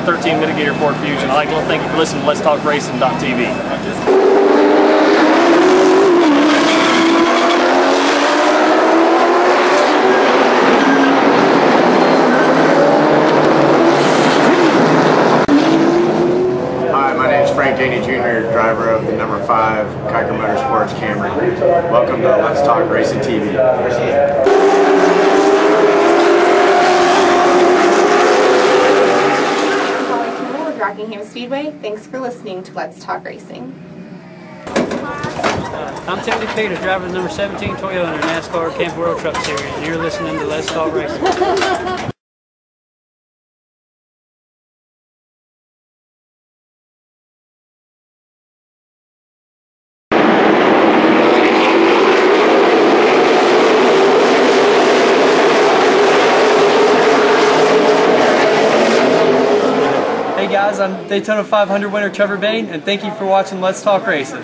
13 mitigator Ford Fusion. I'd like to thank you for listening to Let's Talk Racing.tv. Driver of the number 5 Kiker Motorsports Camry. Welcome to Let's Talk Racing TV. With Rockingham Speedway. Thanks for listening to Let's Talk Racing. I'm Tony Peter, driver of the number 17 Toyota in the NASCAR Camp World Truck Series, and you're listening to Let's Talk Racing. Hey guys, I'm Daytona 500 winner Trevor Bain, and thank you for watching Let's Talk Racing.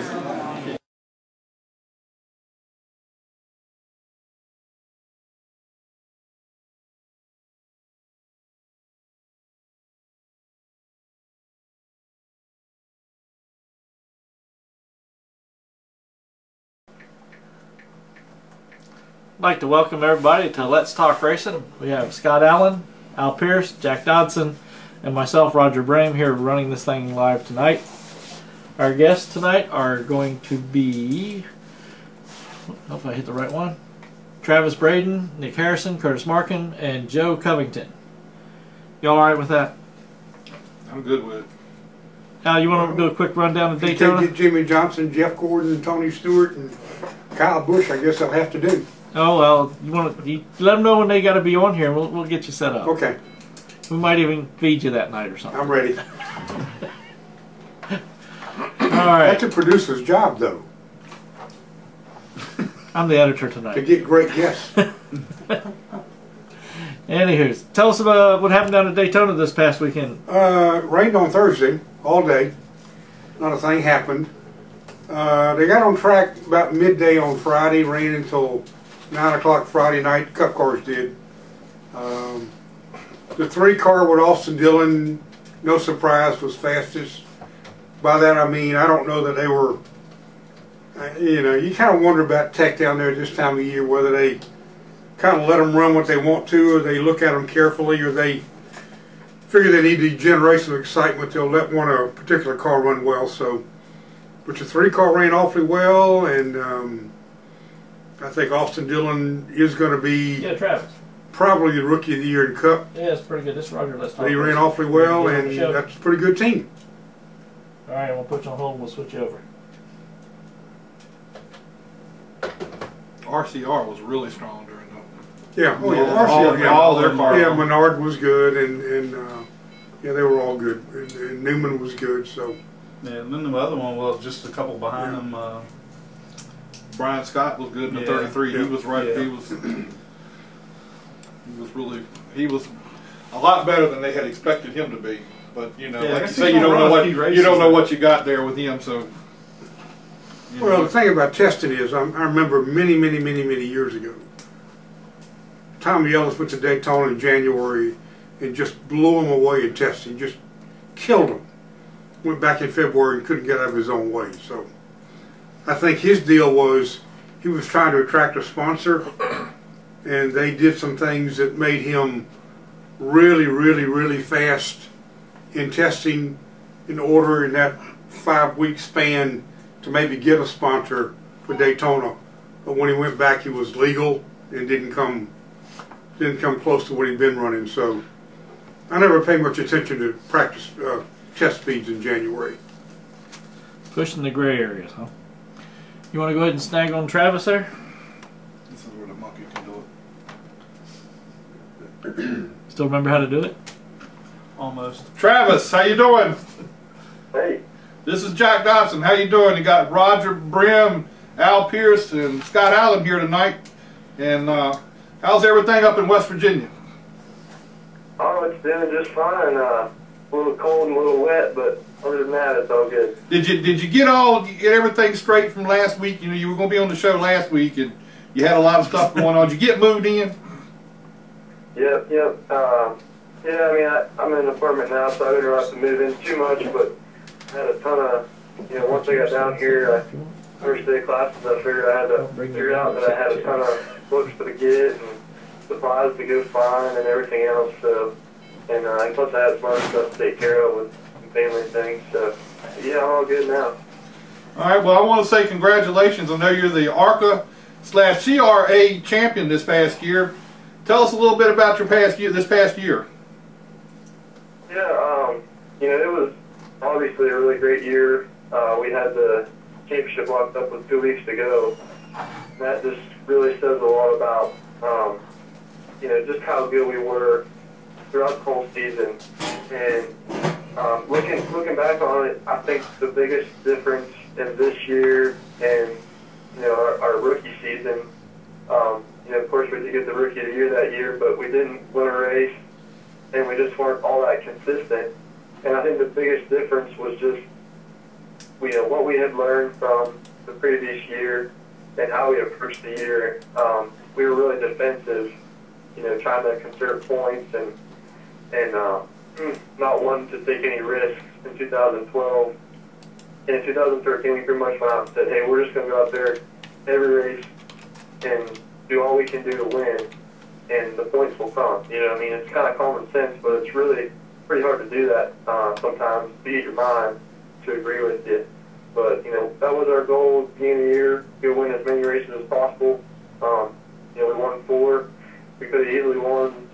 I'd like to welcome everybody to Let's Talk Racing. We have Scott Allen, Al Pearce, Jack Dodson, and myself, Roger Brehm, here running this thing live tonight. Our guests tonight are going to be, I hope I hit the right one, Travis Braden, Nick Harrison, Curtis Markham, and Joe Covington. You all right with that? I'm good with it. Al, you want to do a quick rundown of Daytona? Take Jimmy Johnson, Jeff Gordon, Tony Stewart, and Kyle Busch, I guess I'll have to do. Oh, well, you let them know when they got to be on here, and we'll get you set up. Okay. We might even feed you that night or something. I'm ready. Alright. That's a producer's job, though. I'm the editor tonight. To get great guests. Anywho, tell us about what happened down at Daytona this past weekend. Rained on Thursday, all day. Not a thing happened. They got on track about midday on Friday, ran until 9 o'clock Friday night. Cup cars did. The 3-car with Austin Dillon, no surprise, was fastest. By that I mean, I don't know that they were, you know, you kind of wonder about tech down there this time of year, whether they kind of let them run what they want to, or they look at them carefully, or they figure they need to generate some excitement. They'll let a particular car run well. So, but the 3-car ran awfully well, and I think Austin Dillon is going to be Travis. Probably the Rookie of the Year in Cup. Yeah, it's pretty good. This is Roger. Let's talk. He ran awfully well, and that's a pretty good team. All right, we'll put you on hold and we'll switch you over. RCR was really strong during the. Yeah, RCR, all their cars. Yeah, Menard was good, and yeah, they were all good, and Newman was good. So. Yeah, and then the other one was just a couple behind him. Brian Scott was good in the 33. Yeah. He was right. Yeah. He was a lot better than they had expected him to be. But you know, like you say, you don't know what you got there with him. So. Well, the thing about testing is, I remember many years ago, Tommy Ellis went to Daytona in January and just blew him away in testing, just killed him. Went back in February and couldn't get out of his own way. So I think his deal was he was trying to attract a sponsor, and they did some things that made him really fast in testing in order in that 5-week span to maybe get a sponsor for Daytona. But when he went back, he was legal and didn't come close to what he'd been running. So I never paid much attention to practice test speeds in January. Pushing the gray areas, huh? You want to go ahead and snag on Travis there? This is where the monkey can do it. Still remember how to do it? Almost. Travis, how you doing? Hey. This is Jack Dodson. How you doing? You got Roger Brehm, Al Pearce, and Scott Allen here tonight. And how's everything up in West Virginia? Oh, it's doing just fine. A little cold and a little wet, but other than that, it's all good. Did you get everything straight from last week? You know, you were going to be on the show last week, and you had a lot of stuff going on. Did you get moved in? Yep. Yeah, I mean, I'm in an apartment now, so I didn't really have to move in too much, but I had a ton of, once I got down here, first day of classes, I figured I had to figure out that I had a ton of books to get and supplies to go find and everything else. So, and plus I had some other stuff to take care of with some family things. So, yeah, I'm all good now. All right. Well, I want to say congratulations. I know you're the ARCA/CRA champion this past year. Tell us a little bit about your this past year. Yeah, it was obviously a really great year. We had the championship locked up with 2 weeks to go. That just really says a lot about, just how good we were throughout the whole season. And looking back on it, I think the biggest difference in this year and our rookie season, of course we did get the Rookie of the Year that year, but we didn't win a race, and we just weren't all that consistent. And I think the biggest difference was just what we had learned from the previous year and how we approached the year. We were really defensive, trying to conserve points and not wanting to take any risks in 2012. And in 2013, we pretty much went out and said, hey, we're just going to go out there every race and do all we can do to win, and the points will come. It's kind of common sense, but it's really pretty hard to do that sometimes, be in your mind to agree with you. But, that was our goal at the beginning of the year, to win as many races as possible. We won 4. We could have easily won,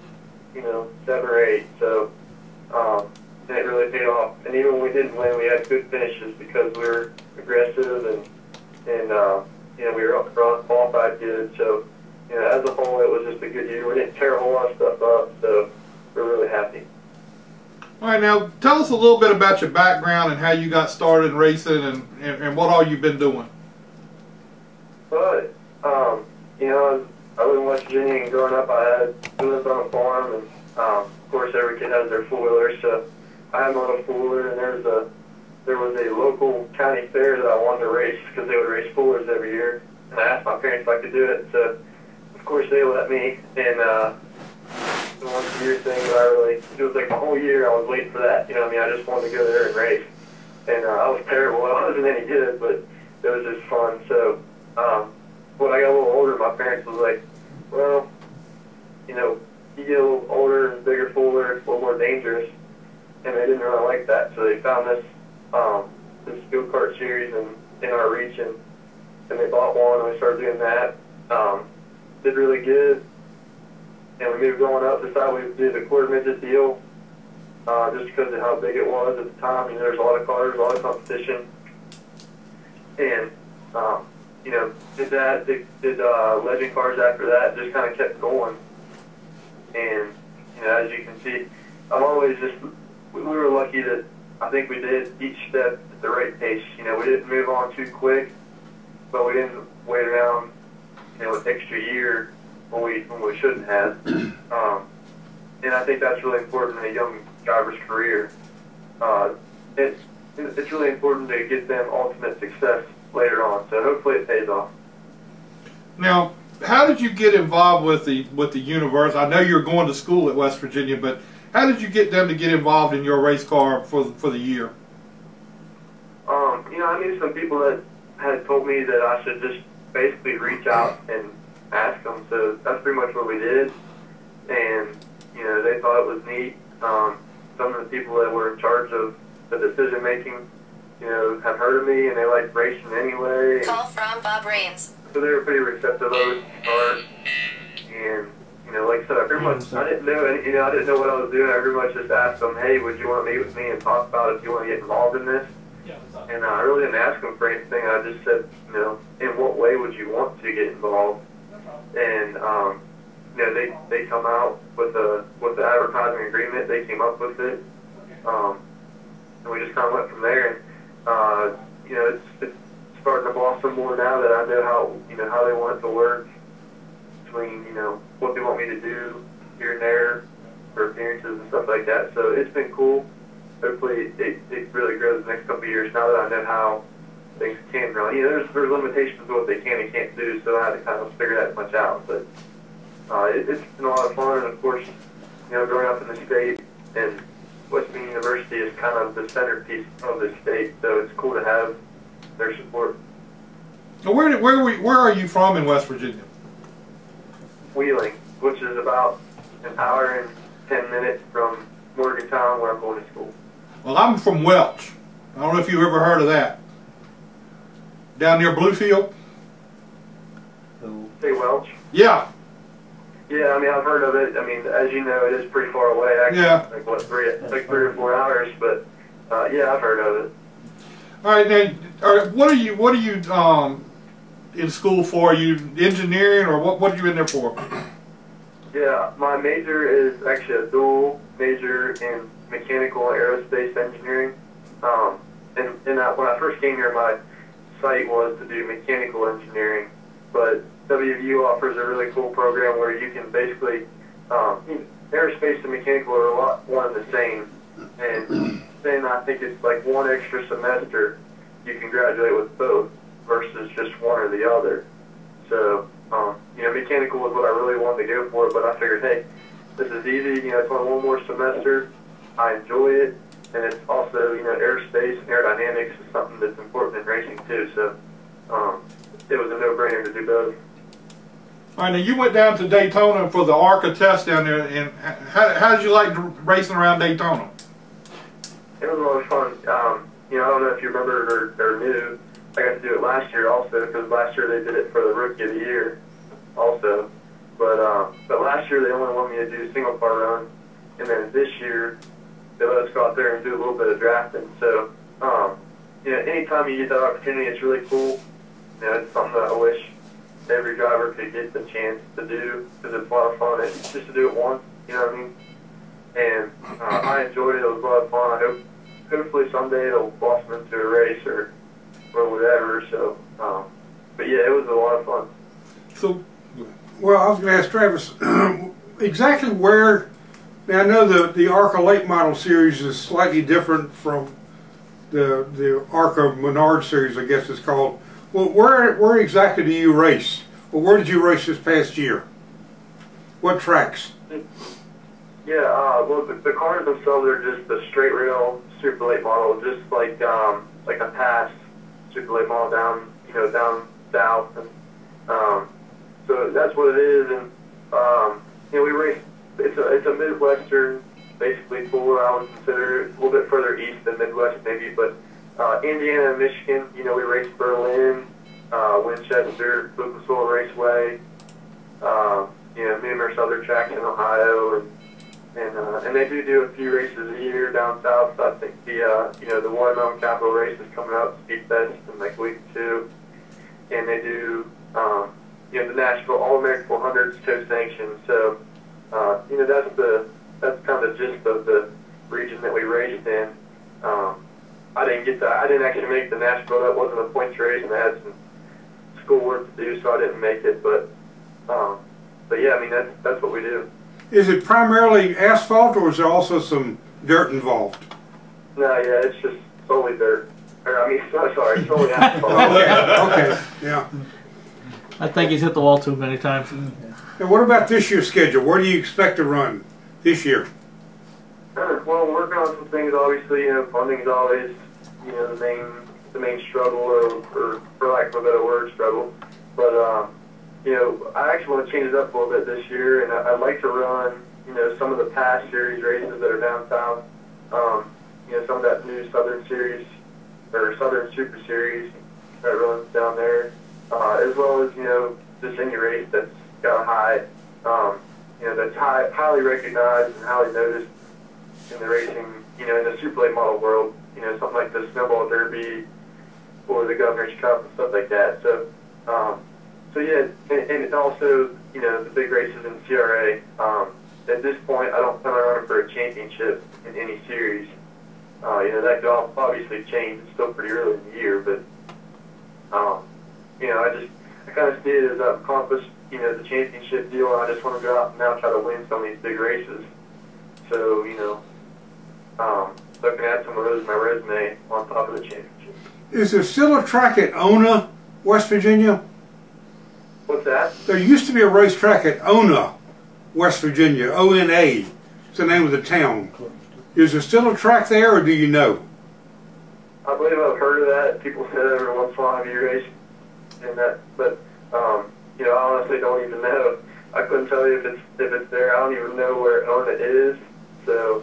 7 or 8. So, and it really paid off. And even when we didn't win, we had good finishes because we were aggressive and we were qualified good. So, as a whole, it was just a good year. We didn't tear a whole lot of stuff up, so we're really happy. All right, now tell us a little bit about your background and how you got started racing and what all you've been doing. But, I live in West Virginia, and growing up I lived on a farm, and of course every kid has their four-wheeler, so I had my little four-wheeler, and there was a local county fair that I wanted to race because they would race four-wheelers every year, and I asked my parents if I could do it, so of course they let me, and the once-a-year thing, it was like the whole year I was waiting for that, I just wanted to go there and race, and I was terrible, I wasn't any good, but it was just fun. So when I got a little older, my parents was like, well, you get a little older and bigger four-wheeler, it's a little more dangerous, and they didn't really like that, so they found this go-kart series in our region, and they bought one, and we started doing that. Did really good, and we moved going up, decided we would do the quarter midget deal, just because of how big it was at the time. There's a lot of cars, a lot of competition, and did that, did legend cars after that, just kind of kept going. And as you can see, I'm always we were lucky that I think we did each step at the right pace. We didn't move on too quick, but we didn't wait around an extra year when we shouldn't have. And I think that's really important in a young driver's career. It's really important to get them ultimate success later on. So hopefully it pays off. Now, how did you get involved with the university? I know you're going to school at West Virginia, but how did you get them to get involved in your race car for the year? I knew some people that had told me that I should just basically reach out and ask them. So that's pretty much what we did. And, they thought it was neat. Some of the people that were in charge of the decision making, have heard of me, and they liked racing anyway. Call from Bob Rains. So they were pretty receptive of it. And, like I said, I pretty much, I didn't know what I was doing. I pretty much just asked them, hey, would you want to meet with me and talk about if you want to get involved in this? And I really didn't ask them for anything. I just said, in what way would you want to get involved? And, they come out with the advertising agreement. They came up with it. And we just kind of went from there. And, it's starting to blossom more now that I know how they want it to work between, what they want me to do here and there for appearances and stuff like that. So it's been cool. Hopefully it really grows the next couple of years now that I know how things can run. There's limitations to what they can and can't do, so I had to kind of figure that much out. But it's been a lot of fun, and of course, growing up in the state, and West Virginia University is kind of the centerpiece of the state, so it's cool to have their support. Now, where are you from in West Virginia? Wheeling, which is about an hour and 10 minutes from Morgantown, where I'm going to school. Well, I'm from Welch. I don't know if you've ever heard of that. Down near Bluefield? Say Welch? Yeah. Yeah, I mean, I've heard of it. I mean, as you know, it is pretty far away, actually. Yeah. Like, what, three or 4 hours, but, yeah, I've heard of it. All right, now, what are you in school for? Are you engineering, or what are you in there for? Yeah, my major is actually a dual major in mechanical and aerospace engineering. And when I first came here, my site was to do mechanical engineering, but WVU offers a really cool program where you can basically, aerospace and mechanical are one and the same, and then I think it's like one extra semester you can graduate with both versus just one or the other. So, mechanical was what I really wanted to go for, but I figured, hey, this is easy, it's only one more semester, I enjoy it, and it's also, aerospace and aerodynamics is something that's important in racing too, so it was a no-brainer to do both. All right, now you went down to Daytona for the ARCA test down there, and how did you like racing around Daytona? It was a lot of fun. I don't know if you remember or knew, I got to do it last year also, because last year they did it for the Rookie of the Year also. But last year they only wanted me to do single car run, and then this year they let us go out there and do a little bit of drafting. So, anytime you get that opportunity, it's really cool. It's something that I wish every driver could get the chance to do, because it's a lot of fun. It's just to do it once, you know what I mean? And I enjoyed it. It was a lot of fun. Hopefully someday it'll blossom into a race or whatever. So, but yeah, it was a lot of fun. So, well, I was going to ask Travis exactly where. Now I know the ARCA late model series is slightly different from the ARCA Menard series, I guess it's called. Well, where exactly do you race? Well, where did you race this past year? What tracks? Yeah, well, the cars themselves are just the straight rail super late model, just like a pass super late model down south, and so that's what it is. And we race. It's a Midwestern, basically tour. I would consider it a little bit further east than Midwest maybe, but Indiana and Michigan. We race Berlin, Winchester, Lucas Oil Raceway. Numerous other tracks in Ohio, and they do a few races a year down south. So I think the Watermelon Capital race is coming up, Speed Fest, in like a week or two, and they do the Nashville All-American 400s co-sanctioned. So that's kind of the gist of the region that we raced in. I didn't actually make the Nashville. That wasn't a points race, and I had some schoolwork to do, so I didn't make it. But yeah, I mean that's what we do. Is it primarily asphalt, or is there also some dirt involved? No, yeah, it's just solely dirt. Solely asphalt. Okay, yeah. I think he's hit the wall too many times. And what about this year's schedule? Where do you expect to run this year? Well, we're working on some things. Obviously, funding is always the main struggle, or for lack of a better word, struggle. But I actually want to change it up a little bit this year, and I'd like to run, some of the past series races that are down south. Some of that new Southern Series or Southern Super Series that runs down there, as well as just any race that's got a high, that's highly recognized and highly noticed in the racing, in the super late model world. Something like the Snowball Derby or the Governor's Cup and stuff like that. So. So yeah, and also, the big races in CRA. At this point, I don't plan on running for a championship in any series. That could obviously change. It's still pretty early in the year, but I kind of see it as I've accomplished, the championship deal, and I just want to go out and now try to win some of these big races. So, so I can add some of those in my resume on top of the championship. Is there still a track at Ona, West Virginia? What's that? There used to be a racetrack at Ona, West Virginia, O-N-A. It's the name of the town. Is there still a track there, or do you know? I believe I've heard of that. People say every once in a while you race and that, but you know, I honestly don't even know. I couldn't tell you if it's there. I don't even know where on it is. So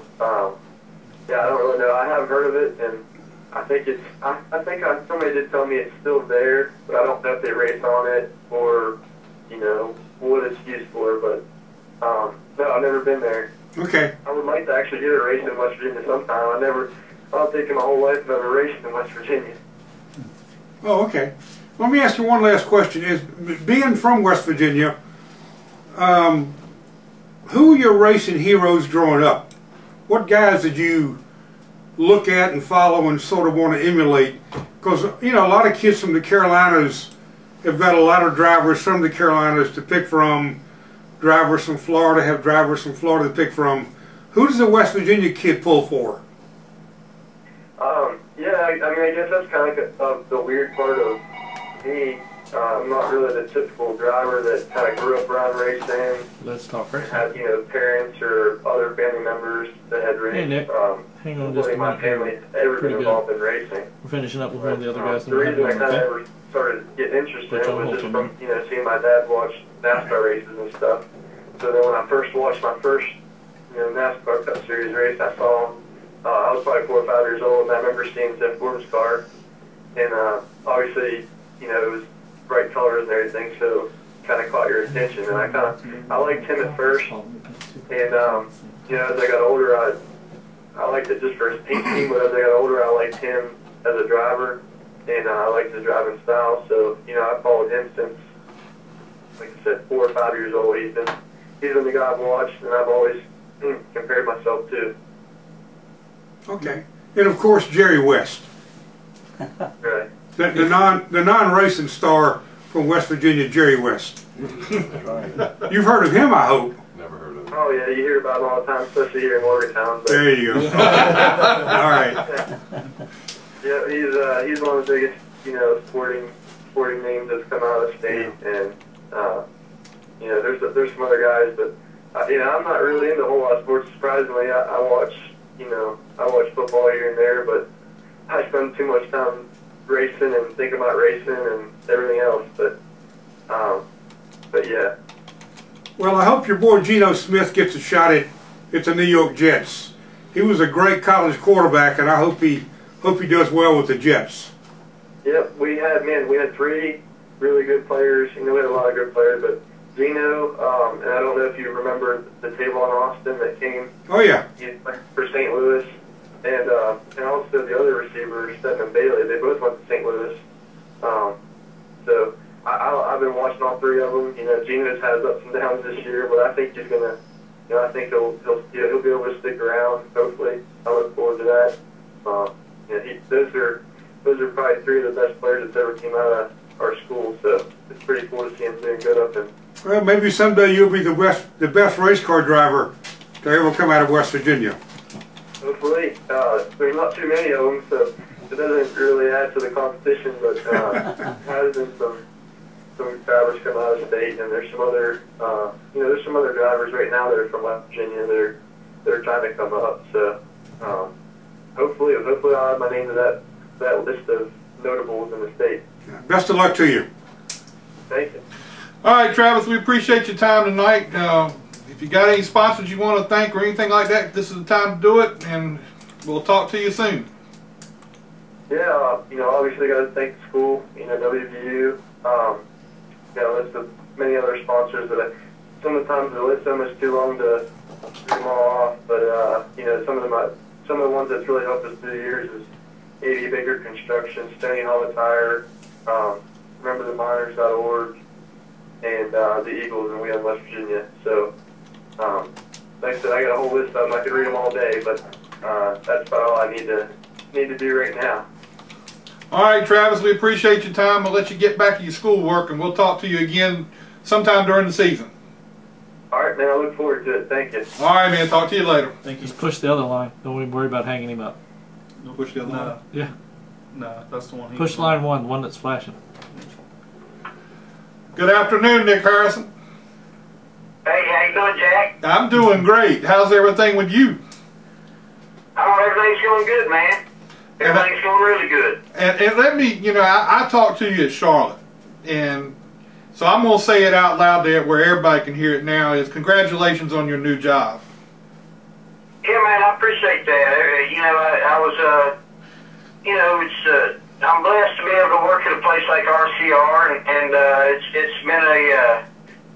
yeah, I don't really know. I haven't heard of it, and I think somebody did tell me it's still there, but I don't know if they race on it or you know what it's used for. But no, I've never been there. Okay. I would like to actually get a race in West Virginia sometime. I don't think in my whole life I've ever raced in West Virginia. Oh, okay. Let me ask you one last question. Is being from West Virginia, who are your racing heroes growing up? What guys did you look at and follow and sort of want to emulate? Because, you know, a lot of kids from the Carolinas have got a lot of drivers from the Carolinas to pick from. Drivers from Florida have drivers from Florida to pick from. Who does a West Virginia kid pull for? Yeah, I mean, I guess that's kind of the weird part of me. I'm not really the typical driver that kind of grew up around racing. Let's talk racing. Had, you know, parents or other family members that had raced. Hey, Nick. Hang on just a minute. My family ever been involved in racing. We're finishing up with one of the other guys. The reason I kind of ever started getting interested in it was just from, you know, seeing my dad watch NASCAR races and stuff. So then when I first watched my first, you know, NASCAR Cup Series race, I saw him. I was probably 4 or 5 years old, and I remember seeing Jeff Gordon's car. And obviously, you know, it was bright colors and everything, so kind of caught your attention. And I liked him at first. And, you know, as I got older, I liked it just for his paint scheme, but as I got older, I liked him as a driver, and I liked his driving style. So, you know, I followed him since, like I said, 4 or 5 years old. He's been the guy I've watched, and I've always compared myself to. Okay. And of course, Jerry West. Right. The non-racing star from West Virginia, Jerry West. You've heard of him, I hope. Never heard of him. Oh yeah, you hear about him all the time, especially here in Morgantown. But there you go. All right. Yeah, he's one of the biggest, you know, sporting names that's come out of the state, and you know, there's some other guys, but you know, I'm not really into a whole lot of sports. Surprisingly, I watch football here and there, but I spend too much time racing and thinking about racing and everything else. But yeah. Well, I hope your boy Geno Smith gets a shot at the New York Jets. He was a great college quarterback, and I hope he does well with the Jets. Yep, we had 3 really good players. You know, we had a lot of good players, but Geno, and I don't know if you remember the Tavon Austin that came. Oh yeah. He played for St. Louis, and also the other receiver, Stephen Bailey. They both went to St. Louis. So I've been watching all 3 of them. You know, Geno's has ups and downs this year, but I think he's gonna. You know, I think he'll be able to stick around. Hopefully, I look forward to that. Yeah, those are probably 3 of the best players that's ever came out of our school. So it's pretty cool to see him doing good up in. Well, maybe someday you'll be the best race car driver to ever come out of West Virginia. Hopefully. There's not too many of them, so it doesn't really add to the competition, but has been some drivers come out of state, and there's some other, you know, there's some other drivers right now that are from West Virginia that are trying to come up. So hopefully I'll add my name to that list of notables in the state. Best of luck to you. Thank you. All right, Travis, we appreciate your time tonight. If you got any sponsors you want to thank or anything like that, this is the time to do it, and we'll talk to you soon. Yeah, you know, obviously got to thank the school, you know, WVU, you know, list of many other sponsors that some of the times the list them is too long to read them all off, but you know, some of the ones that's really helped us through the years is 80 Baker Construction, Stony Hollow Tire, RememberTheMiners.org, and the Eagles in Wheeling, West Virginia. So, like I said, I got a whole list of them. I could read them all day, but that's about all I need to do right now. All right, Travis, we appreciate your time. We'll let you get back to your schoolwork, and we'll talk to you again sometime during the season. All right, man. I look forward to it. Thank you. All right, man. Talk to you later. Thank you. Just push the other line. Don't even worry about hanging him up. Don't push the other one. Yeah. No, that's the one. He Push line 1, one that's flashing. Good afternoon, Nick Harrison. Hey, how you doing, Jack? I'm doing great. How's everything with you? Oh, everything's going good, man. Everything's going really good. And let me, you know, I talked to you at Charlotte, and so I'm going to say it out loud there where everybody can hear it now, is congratulations on your new job. Yeah, man, I appreciate that. You know, I was, you know, I'm blessed to be able to work at a place like RCR, and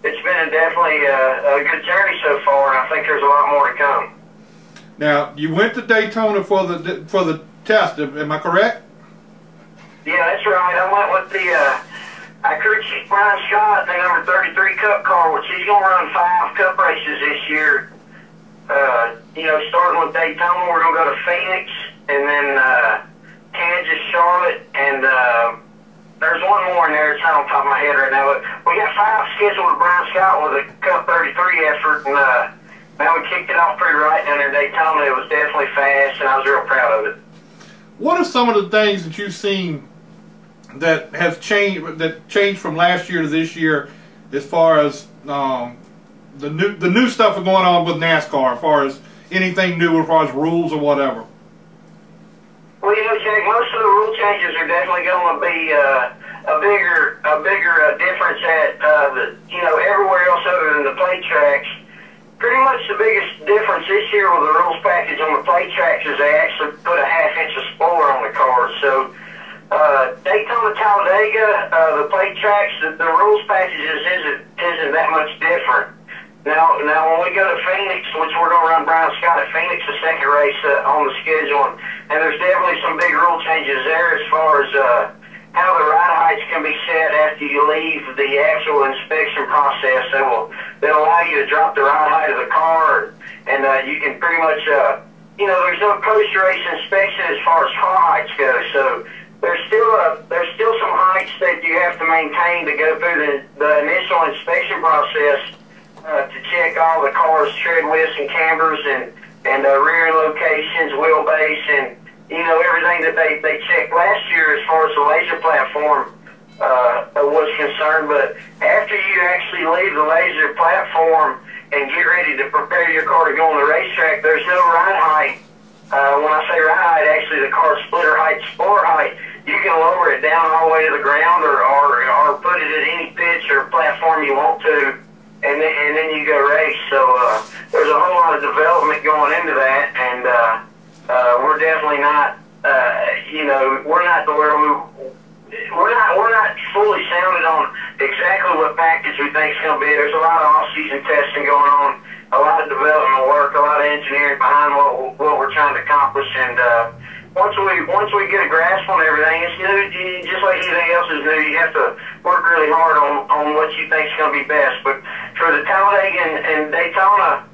it's been definitely a good journey so far, and I think there's a lot more to come. Now, you went to Daytona for the test, am I correct? Yeah, that's right. I went with I crewed Brian Scott in the number 33 Cup car, which he's going to run 5 Cup races this year. You know, starting with Daytona, we're going to go to Phoenix, and then Kansas, Charlotte, and there's one more in there. It's not on top of my head right now. But we got 5 scheduled with Brian Scott with a Cup 33 effort, and now we kicked it off pretty right down there in Daytona. It was definitely fast, and I was real proud of it. What are some of the things that you've seen that has changed from last year to this year, as far as the new stuff going on with NASCAR, as far as anything new, as far as rules or whatever? Well, you know, Jack, most of the rule changes are definitely going to be a bigger difference at you know, everywhere else other than the plate tracks. Pretty much the biggest difference this year with the rules package on the plate tracks is they actually put a 1/2 inch of spoiler on the cars. So Daytona, Talladega, the plate tracks, the rules packages isn't that much different. Now when we go to Phoenix, which we're going to run Brian Scott at Phoenix, the second race on the schedule, and there's definitely some big rule changes there as far as how the ride heights can be set after you leave the actual inspection process. They'll allow you to drop the ride height of the car, and you can pretty much, you know, there's no post-race inspection as far as car heights go. So there's still some heights that you have to maintain to go through the initial inspection process to check all the car's tread widths and cambers and rear locations, wheelbase, and you know, everything that they checked last year as far as the laser platform was concerned. But after you actually leave the laser platform and get ready to prepare your car to go on the racetrack, there's no ride height. When I say ride height, actually the car's splitter height, spoiler height, you can lower it down all the way to the ground or put it at any pitch or platform you want to, and then you go race. So there's a whole lot of development going into that, and we're definitely not, you know, we're not fully sounded on exactly what package we think is going to be. There's a lot of off-season testing going on, a lot of development work, a lot of engineering behind what we're trying to accomplish, and once we get a grasp on everything, it's new. Just like anything else is new, you have to work really hard on what you think is going to be best. But for the Talladega and Daytona,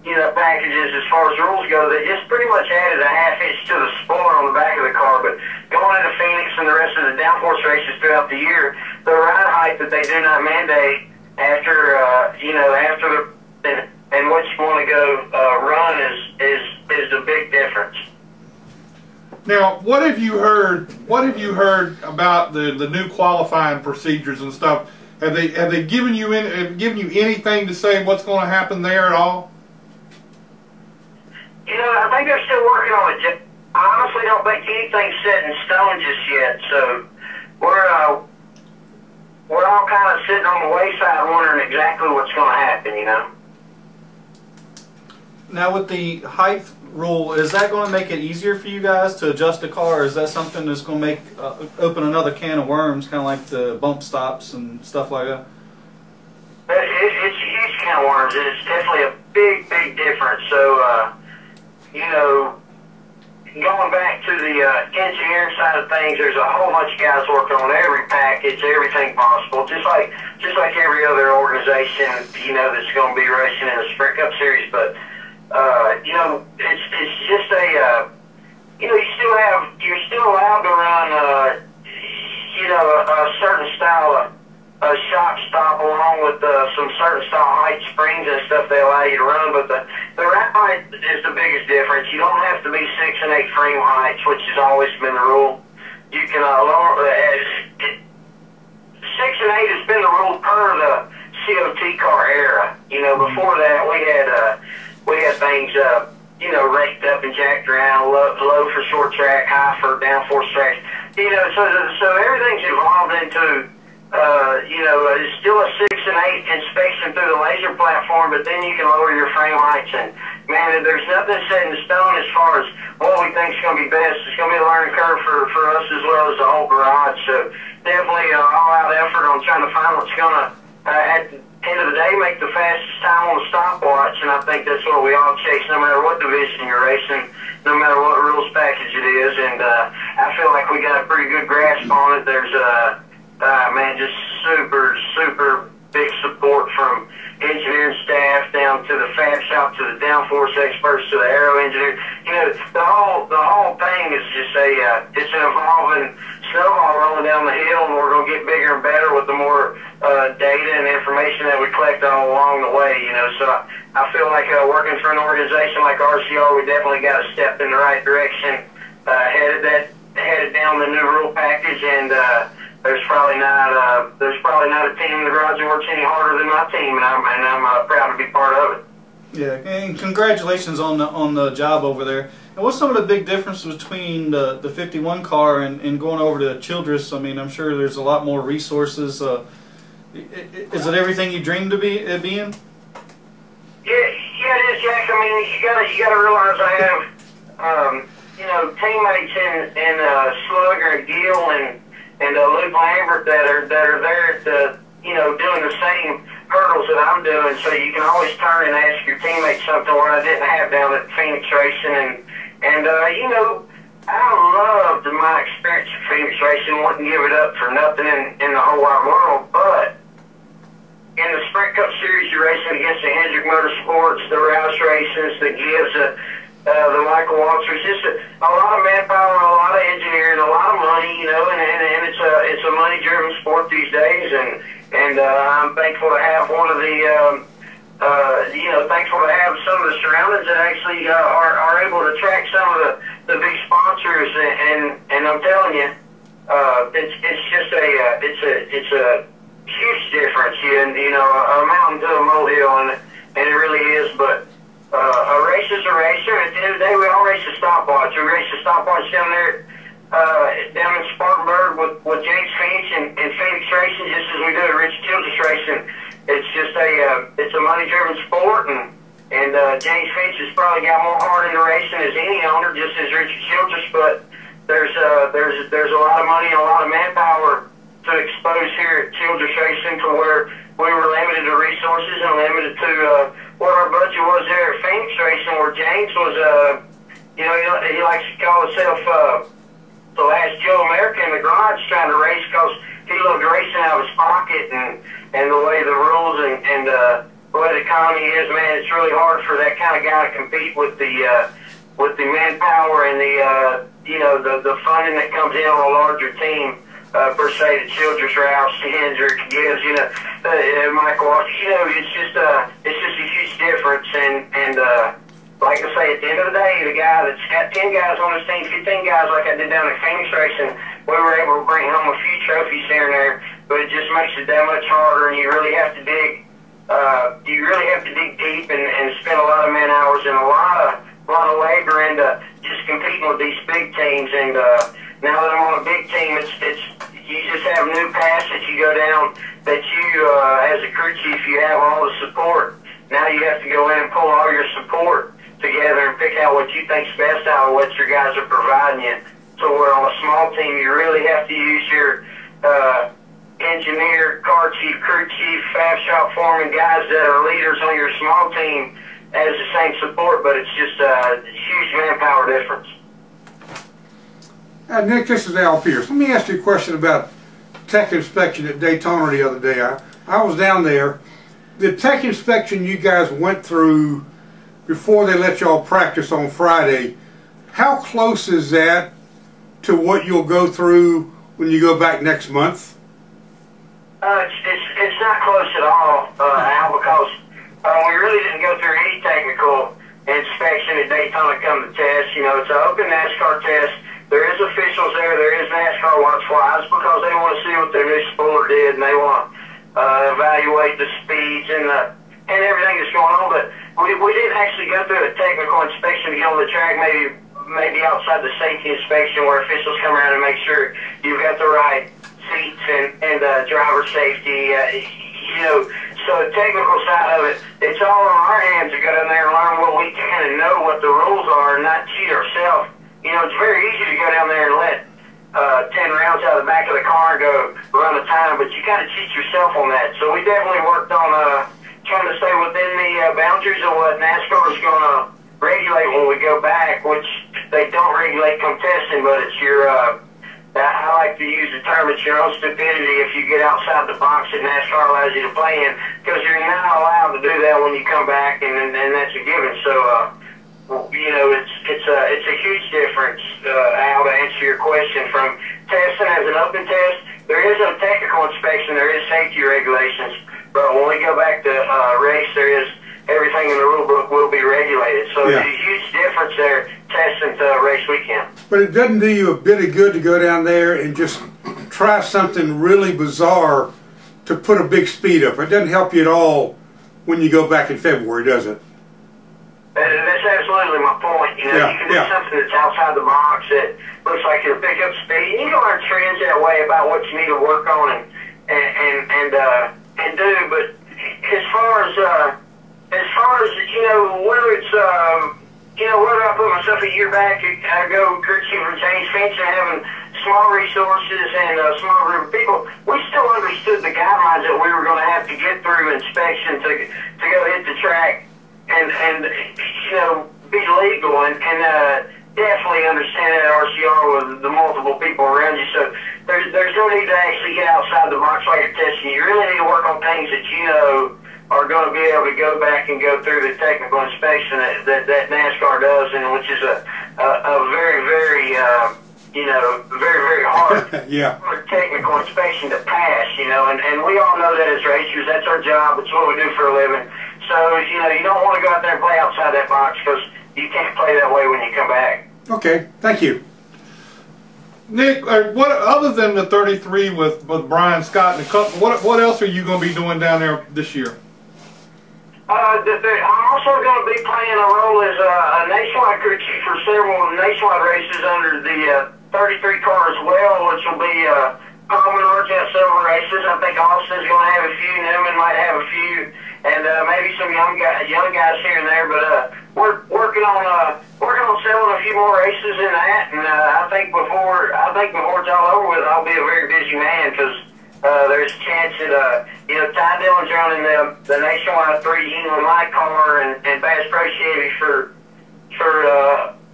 you know, packages as far as rules go, they just pretty much added a 1/2 inch to the spoiler on the back of the car. But going into Phoenix and the rest of the downforce races throughout the year, the ride height that they do not mandate after, you know, after and what you want to go run is the big difference. Now, what have you heard about the new qualifying procedures and stuff? Have they given you anything to say what's going to happen there at all? You know, I think they're still working on it. I honestly don't think anything's set in stone just yet. So we're all kind of sitting on the wayside wondering exactly what's going to happen. You know. Now with the height rule, is that going to make it easier for you guys to adjust the car, or is that something that's going to make open another can of worms, kind of like the bump stops and stuff like that? It's a huge can of worms. It's definitely a big difference. So, you know, going back to the engineering side of things, there's a whole bunch of guys working on every package, everything possible, just like every other organization, you know, that's going to be racing in the Sprint Cup Series. But you know, it's just a, you know, you're still allowed to run, you know, a certain style of shock stop along with some certain style height springs and stuff they allow you to run. But the ride height is the biggest difference. You don't have to be 6 and 8 frame heights, which has always been the rule. You can lower 6 and 8 has been the rule per the COT car era. before that, we had things, you know, raked up and jacked around, low for short track, high for downforce tracks. You know, so everything's evolved into, you know, it's still a 6 and 8 inspection through the laser platform, but then you can lower your frame heights. And man, there's nothing set in stone as far as what we think is going to be best. It's going to be a learning curve for us as well as the whole garage. So definitely all-out effort on trying to find what's going to, at the end of the day, make the fastest time on the stopwatch. And I think that's what we all chase, no matter what division you're racing, no matter what rules package it is. And I feel like we got a pretty good grasp on it. There's man, just super big support from engineering staff down to the fab shop, to the downforce experts, to the aero engineer. You know, the whole thing is just it's an evolving snowball rolling down the hill, and we're going to get bigger and better with the more data and information that we collect all along the way. You know, so I feel like working for an organization like RCR, we definitely got a step in the right direction, headed down the new rule package, and there's probably not a team in the garage that works any harder than my team, and I'm proud to be part of it. Yeah, and congratulations on the job over there. And what's some of the big differences between the 51 car and going over to Childress? I mean, I'm sure there's a lot more resources. Is it everything you dreamed to be it being? Yeah, it is, Jack. I mean, you gotta realize I have you know, teammates in Slugger and Gill and Luke Lambert that are there to, you know, doing the same hurdles that I'm doing. So you can always turn and ask your teammates something where I didn't have down at Phoenix Racing. And you know, I loved my experience at Phoenix Racing. Wouldn't give it up for nothing in the whole wide world. But in the Sprint Cup Series, you're racing against the Hendrick Motorsports, the Rouse Races, the Gibbs, the Michael Walters. Just a lot of manpower, a lot of engineering, a lot of money, you know, and it's a money-driven sport these days. And I'm thankful to have one of the, you know, thankful to have some of the surroundings that actually are able to attract some of the big sponsors. And I'm telling you, it's just it's a huge difference, you know, a mountain to a molehill, and it really is. But a race is a racer. At the end of the day, we all race a stopwatch. We race a stopwatch down there, down in Spartanburg with James Finch and Phoenix Racing, just as we do at Rich Childress Racing. It's just it's a money-driven sport, and James Finch has probably got more heart into racing as any owner, just as Richard Childress. But there's a lot of money and a lot of manpower to expose here at Childress Racing, to where we were limited to resources and limited to what our budget was there at Phoenix Racing, where James was, you know, he likes to call himself the last Joe America in the garage trying to race, because he loved racing out of his pocket, and the way the rules and the way the economy is, man, it's really hard for that kind of guy to compete with the manpower and the you know, the funding that comes in on a larger team. Per se, the Childress, Rouse, Hendrick, Gibbs, you know, Michael Walters, you know, it's just a huge difference. And like I say, at the end of the day, the guy that's got 10 guys on his team, 15 guys like I did down at Phoenix Racing, we were able to bring home a few trophies here and there, but it just makes it that much harder, and you really have to dig deep and spend a lot of man hours and a lot of labor into just competing with these big teams. And now that I'm on a big team, you just have new paths that you go down, that you, as a crew chief, you have all the support. Now you have to go in and pull all your support together and pick out what you think's best out of what your guys are providing you. So where on a small team, you really have to use your engineer, car chief, crew chief, fab shop foreman, guys that are leaders on your small team as the same support, but it's just a huge manpower difference. Nick, this is Al Pearce. Let me ask you a question about tech inspection at Daytona the other day. I was down there. The tech inspection you guys went through before they let y'all practice on Friday, how close is that to what you'll go through when you go back next month? It's not close at all, Al, because we really didn't go through any technical inspection at Daytona come to test. You know, it's an open NASCAR test. There is officials there. There is NASCAR watch flies, because they want to see what their new spoiler did, and they want to evaluate the speeds and and everything that's going on. But we didn't actually go through a technical inspection to get on the track. Maybe outside the safety inspection where officials come around and make sure you've got the right seats and driver safety. You know, so the technical side of it, it's all on our hands to go down there and learn what we can and know what the rules are and not cheat ourselves. You know, it's very easy to go down there and let 10 rounds out of the back of the car and go run a time, but you kind of cheat yourself on that. So we definitely worked on trying to stay within the boundaries of what NASCAR is going to regulate when we go back, which they don't regulate come testing, but it's your, I like to use the term, it's your own stupidity if you get outside the box that NASCAR allows you to play in, because you're not allowed to do that when you come back, and that's a given. So, you know, it's a huge difference, Al, to answer your question, from testing as an open test. There is no technical inspection, there is safety regulations, but when we go back to race, there is everything in the rule book will be regulated. So yeah. There's a huge difference there, testing to race weekend. But it doesn't do you a bit of good to go down there and just try something really bizarre to put a big speed up. It doesn't help you at all when you go back in February, does it? That's absolutely my point. You know, yeah, you can do something that's outside the box that looks like it'll pick up speed. You can learn trends that way about what you need to work on and do. But as far as you know, whether it's you know, whether I put myself a year back ago, courtesy from James Finch and having small resources and a small group of people, we still understood the guidelines that we were going to have to get through inspection to go hit the track and you know, be legal and definitely understand that RCR with the multiple people around you. So there's no need to actually get outside the box while you're testing. You really need to work on things that you know are going to be able to go back and go through the technical inspection that NASCAR does, and which is a very, very, you know, very hard, yeah. hard technical inspection to pass, you know, and we all know that as racers, that's our job, it's what we do for a living. So, you know, you don't want to go out there and play outside that box because you can't play that way when you come back. Okay, thank you. Nick, what other than the 33 with Brian Scott and the couple, what else are you going to be doing down there this year? I'm also going to be playing a role as a nationwide crew chief for several nationwide races under the 33 car as well, which will be Palm and Argent Silver races. I think Austin's going to have a few, Newman might have a few, and maybe some young guys here and there. But we're working on selling a few more races in that, and I think before it's all over with, I'll be a very busy man because there's a chance that you know, Ty Dillon's running the nationwide 3 England Light car and Bass Pro Chevy for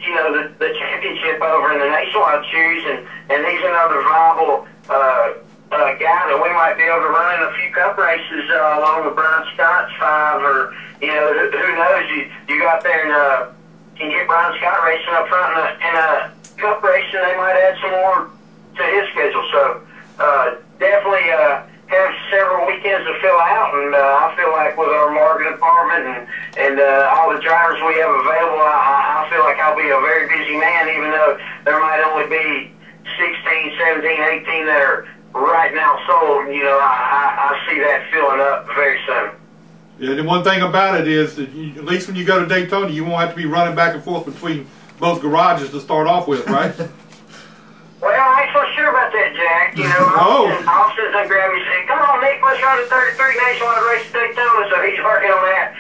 you know, the championship over in the nationwide shoes, and he's another viable guy that we might be able to run in a few cup races along with Brian Scott's 5, or you know, who knows, you got there and can get Brian Scott racing up front in a cup race, and they might add some more to his schedule. So definitely have several weekends to fill out, and I feel like with our marketing department and all the drivers we have available, I feel like I'll be a very busy man, even though there might only be 16, 17, 18 that are right now sold. You know, I see that filling up very soon. Yeah, the one thing about it is that at least when you go to Daytona, you won't have to be running back and forth between both garages to start off with, right? Well, I ain't so sure about that, Jack. You know, Austin's gonna grab me and say, "Come on, Nick, let's run the 33 nationwide race at Daytona." So he's working on that.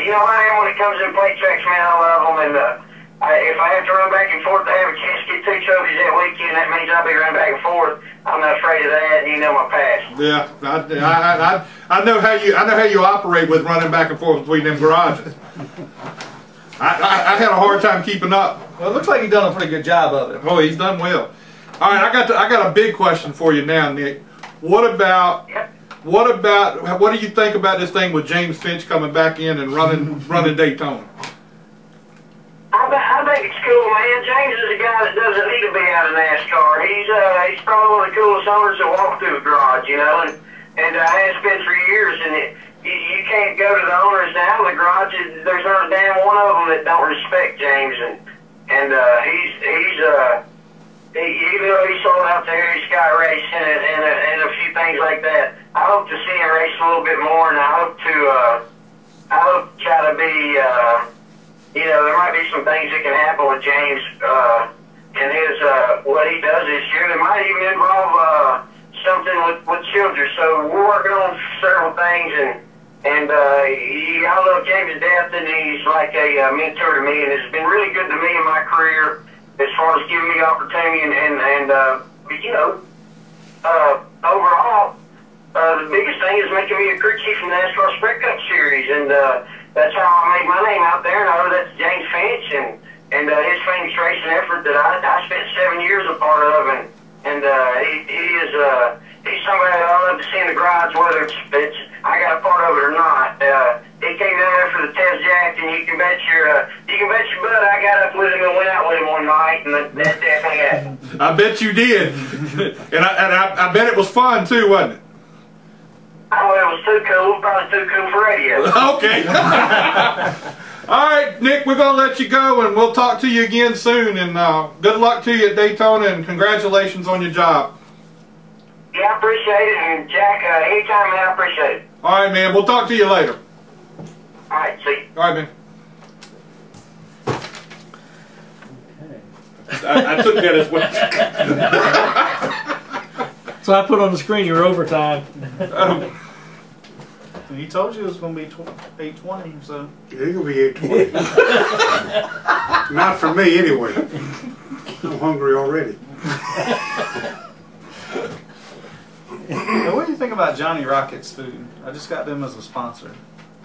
You know, I am when it comes to plate tracks, man. I love them, and if I have to run back and forth to have a chance to get 2 trophies that weekend, that means I'll be running back and forth. I'm not afraid of that, and you know my past. Yeah, I know how you operate with running back and forth between them garages. I had a hard time keeping up. Well, it looks like he's done a pretty good job of it. Oh, he's done well. All right, I got a big question for you now, Nick. What do you think about this thing with James Finch coming back in and running Daytona? I think it's cool, man. James is a guy that doesn't need to be out of NASCAR. He's probably one of the coolest owners that walk through the garage, you know, and has been for years. And you can't go to the owners now in the garage. There's not a damn one of them that don't respect James, and even though he sold out the Harry Scott race and a few things like that, I hope to see him race a little bit more, and I hope to try to be, you know, there might be some things that can happen with James and his what he does this year. That might even involve something with children. So we're working on several things, and I love James to death, and he's like a mentor to me, and it's been really good to me in my career as far as giving me opportunity and you know, overall, the biggest thing is making me a crew chief in the NASCAR Sprint Cup Series, and that's how I made my name out there. And I know that's James Finch and his Phoenix racing effort that I spent 7 years a part of, and he's somebody that I love to see in the garage, whether it's I got a part of it or not. He came down there for the test jack, and you can bet your butt I got up with him and went out with him one night, and that definitely happened. I bet you did, and I bet it was fun too, wasn't it? Oh, it was too cool. Probably too cool for radio. Okay. All right, Nick, we're going to let you go, and we'll talk to you again soon. And good luck to you at Daytona, and congratulations on your job. Yeah, I appreciate it. And Jack, anytime, man, I appreciate it. All right, man. We'll talk to you later. All right, see you. All right, man. I took that as well. So I put on the screen your overtime. He told you it was going to be 8:20, so. Yeah, it's going to be 8:20. Not for me, anyway. I'm hungry already. Now, what do you think about Johnny Rockets food? I just got them as a sponsor.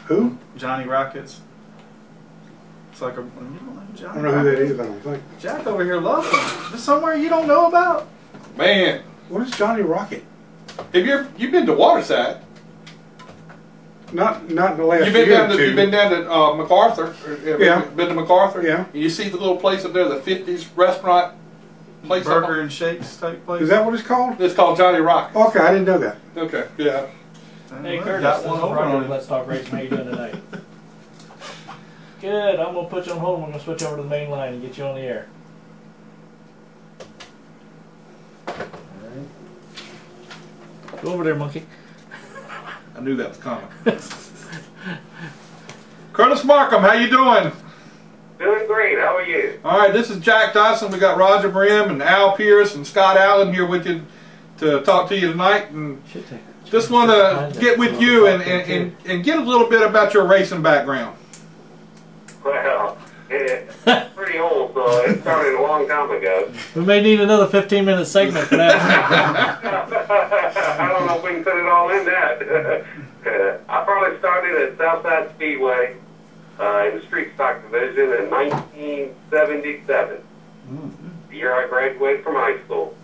Who? Johnny Rockets. It's like a. You don't know Johnny I don't know who that is, I don't think. Jack over here loves them. There's somewhere you don't know about. Man. What is Johnny Rocket? Have you been to Waterside? Not in the last You've been year down or to, two. you've been down to MacArthur. Yeah. Been to MacArthur? Yeah. And you see the little place up there, the 50s restaurant place. Burger and shakes type place. Is that what it's called? It's called Johnny Rockets. Okay, I didn't know that. Okay, yeah. Hey Curtis, got this one is over Roger on with Let's Talk Racing. How you doing tonight? Good. I'm gonna put you on hold. I'm gonna switch over to the main line and get you on the air. Go over there, monkey. I knew that was coming. Curtis Markham, how you doing? Doing great. How are you? All right, this is Jack Dodson. We got Roger Brehm and Al Pearce and Scott Allen here with you to talk to you tonight, and just want to get with you and get a little bit about your racing background. Well, it's pretty old, so it started a long time ago. We may need another 15-minute segment for that. I don't know if we can put it all in that. I probably started at Southside Speedway in the street stock division in 1977, the year I graduated from high school.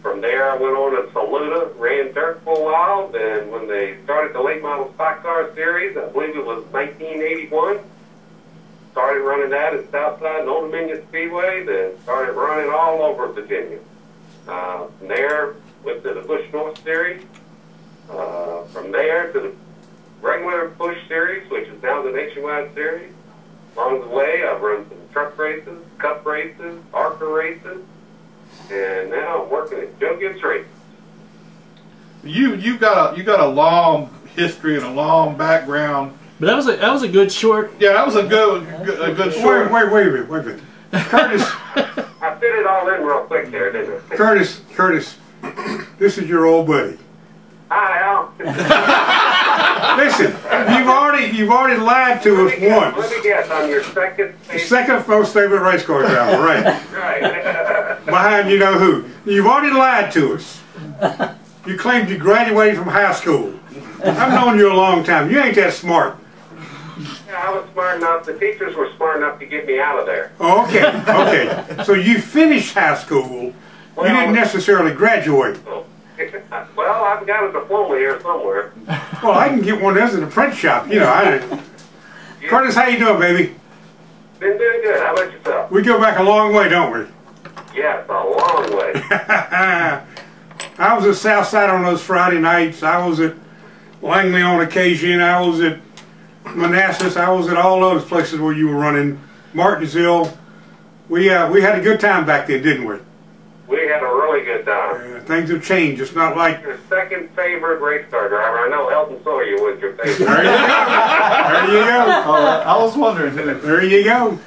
From there, I went on to Saluda, ran dirt for a while. Then when they started the late model stock car series, I believe it was 1981, started running that at Southside and Old Dominion Speedway, then started running all over Virginia. From there, went to the Busch North Series. From there to the regular Busch Series, which is now the Nationwide Series. Along the way, I've run some truck races, cup races, ARCA races, and now I'm working at Joe Gibbs Racing. You got a long history and a long background. But that was a good short. Yeah, that was a good short. Wait a minute. Curtis. I fit it all in real quick there, didn't I? Curtis, this is your old buddy. Hi, Al. Listen, you've already lied to us once. Let me guess, I'm your Second most favorite race car driver, right? Right. Behind you know who. You've already lied to us. You claimed you graduated from high school. I've known you a long time. You ain't that smart. Yeah, I was smart enough. The teachers were smart enough to get me out of there. Okay. So you finished high school. You didn't necessarily graduate. Well, I've got a diploma here somewhere. Well, I can get one as an apprentice shop. You know, Curtis, how you doing, baby? Been doing good. How about yourself? We go back a long way, don't we? Yes, a long way. I was at Southside on those Friday nights. I was at Langley on occasion. I was at Manassas. I was at all those places where you were running. Martinsville. We had a good time back then, didn't we? We had a really good time. Things have changed. It's not like Your second favorite race car driver. I know Elton Sawyer was your favorite. There you go. I was wondering. There you go.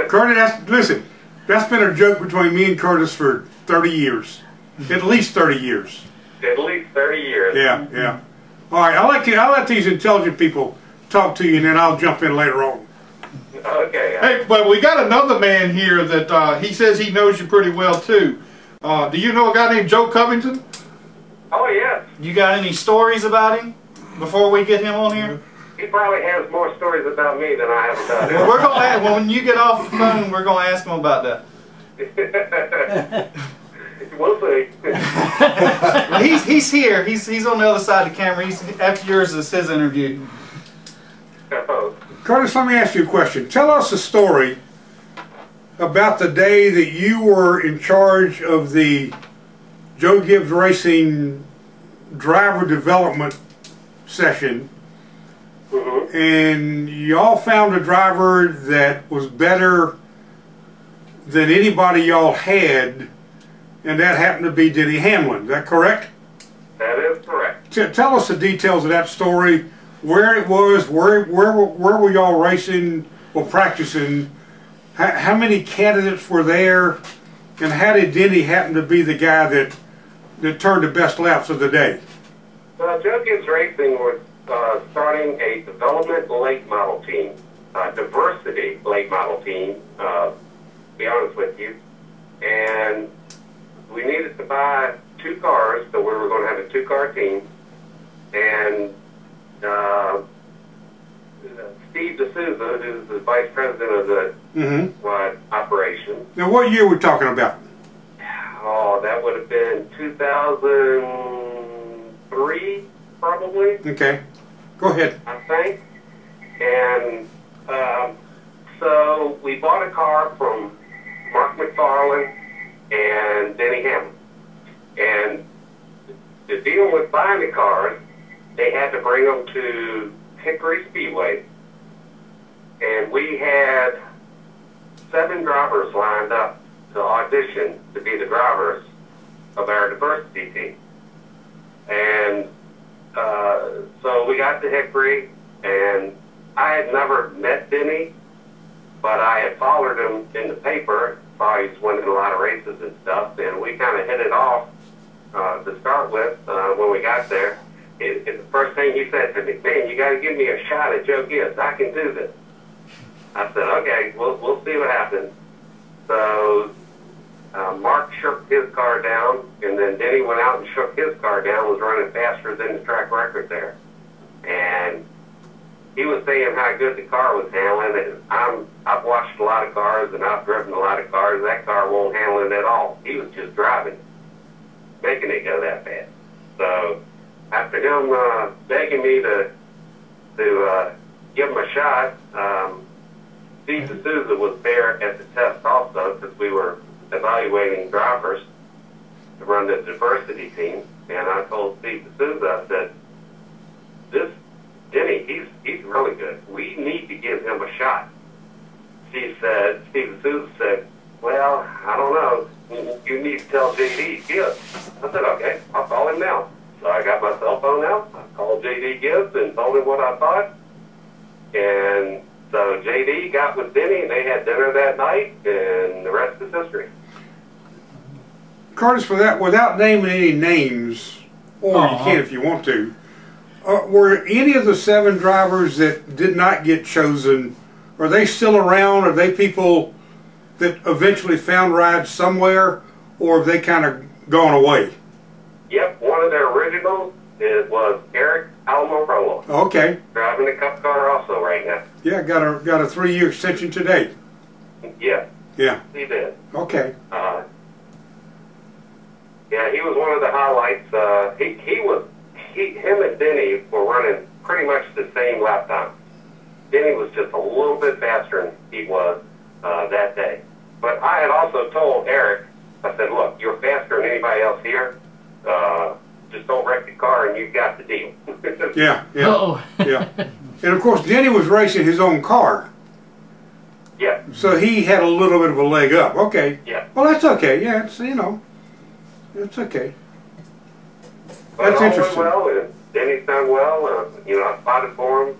Curtis, listen, that's been a joke between me and Curtis for 30 years. At least 30 years. At least 30 years. Yeah, yeah. All right, I'll let these intelligent people talk to you, and then I'll jump in later on. Okay. Hey, but we got another man here that he says he knows you pretty well too. Do you know a guy named Joe Covington? Oh, yes. You got any stories about him before we get him on here? He probably has more stories about me than I have about him. Well, we're gonna when you get off the phone, we're gonna ask him about that. We'll see. He's here. He's on the other side of the camera. After yours is his interview. Curtis, let me ask you a question. Tell us a story about the day that you were in charge of the Joe Gibbs Racing driver development session, and y'all found a driver that was better than anybody y'all had, and that happened to be Denny Hamlin. Is that correct? That is correct. Tell us the details of that story. Where it was, where were y'all racing or practicing? How many candidates were there, and how did Denny happen to be the guy that turned the best laps of the day? Joe Gibbs Racing was starting a development late model team, diversity late model team, to be honest with you. And we needed to buy 2 cars, so we were going to have a 2-car team. And Steve D'Souza, who's the vice president of the operation. Now, what year are we talking about? Oh, that would have been 2003, probably. Okay, go ahead. I think. And so we bought a car from Mark McFarland and Denny Hamlin. And the deal with buying the cars, they had to bring them to Hickory Speedway, and we had 7 drivers lined up to audition to be the drivers of our diversity team. And so we got to Hickory, and I had never met Denny, but I had followed him in the paper. Saw he was winning a lot of races and stuff, and we kind of hit it off to start with when we got there. The first thing he said to me, man, you got to give me a shot at Joe Gibbs. I can do this. I said, okay, we'll see what happens. So Mark shook his car down, and then Denny went out and shook his car down, was running faster than the track record there. And he was saying how good the car was handling it. I've watched a lot of cars, and I've driven a lot of cars. That car won't handle it at all. He was just driving, making it go that fast. So after him begging me to give him a shot, Steve D'Souza was there at the test also, because we were evaluating drivers to run the diversity team. And I told Steve D'Souza, I said, this Denny, he's really good. We need to give him a shot. Steve D'Souza said, well, I don't know. You need to tell JD Gibbs. I said, okay, I'll call him now. So I got my cell phone out. I called JD Gibbs and told him what I thought. And so JD got with Denny, and they had dinner that night, and the rest is history. Curtis, for that, without naming any names, or you can if you want to, were any of the 7 drivers that did not get chosen, are they still around? Are they people that eventually found rides somewhere, or have they kind of gone away? Yep, one of their originals was Eric Almirola. Okay. Driving the Cup car also right now. Yeah, got a 3-year extension today. Yeah. Yeah. He did. Okay. Yeah, he was one of the highlights. Him and Denny were running pretty much the same lap time. Denny was just a little bit faster than he was that day. But I had also told Eric, I said, look, you're faster than anybody else here. Just don't wreck the car and you've got the deal. Yeah, yeah. Yeah. And of course, Denny was racing his own car. Yeah. So he had a little bit of a leg up. Okay. Yeah. Well, that's okay. Yeah, it's, you know, it's okay. But That's all interesting. went well, and Denny's done well. You know, I spotted for him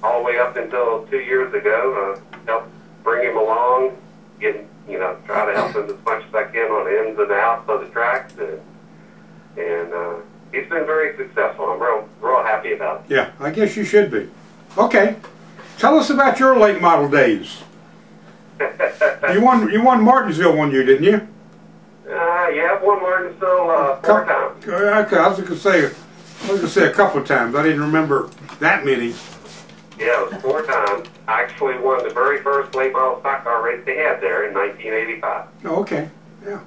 all the way up until 2 years ago. Helped bring him along, you know, try to help him as much as I can on the ins and outs of the tracks, and he's been very successful. I'm real happy about it. Yeah, I guess you should be. Okay. Tell us about your late model days. You won Martinsville one year, didn't you? Yeah, I've won Martinsville 4 times. Okay, I was gonna say a couple of times. I didn't remember that many. Yeah, it was 4 times. I actually won the very first late model stock car race they had there in 1985. Oh, okay. Yeah.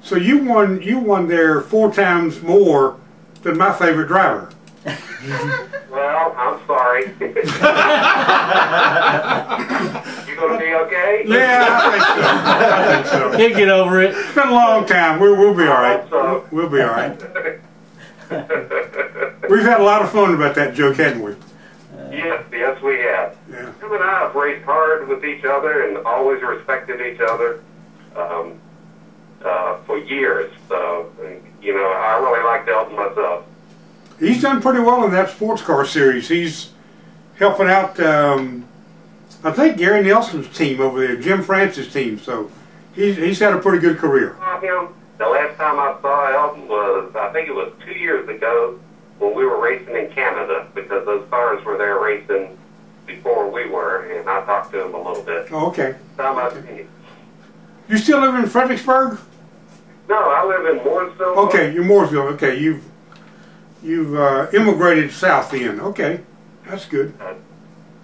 So you won there 4 times more than my favorite driver. Well, I'm sorry. You gonna be okay? Yeah, I think so. Can't get over it. It's been a long time. We'll be all right. We'll be all right. We've had a lot of fun about that joke, hadn't we? Yes, we have. Yeah. Him and I have raced hard with each other and always respected each other for years. So, you know, I really like Elton myself. He's done pretty well in that sports car series. He's helping out, I think, Gary Nelson's team over there, Jim Francis' team. So he's had a pretty good career. Him, the last time I saw Elton was, I think it was 2 years ago when we were racing in Canada, because those cars were there racing before we were, and I talked to him a little bit. Oh, okay. Time I've seen him. You still live in Fredericksburg? No, I live in Mooresville. Okay, you're Mooresville. Okay, you've immigrated south then. Okay, that's good.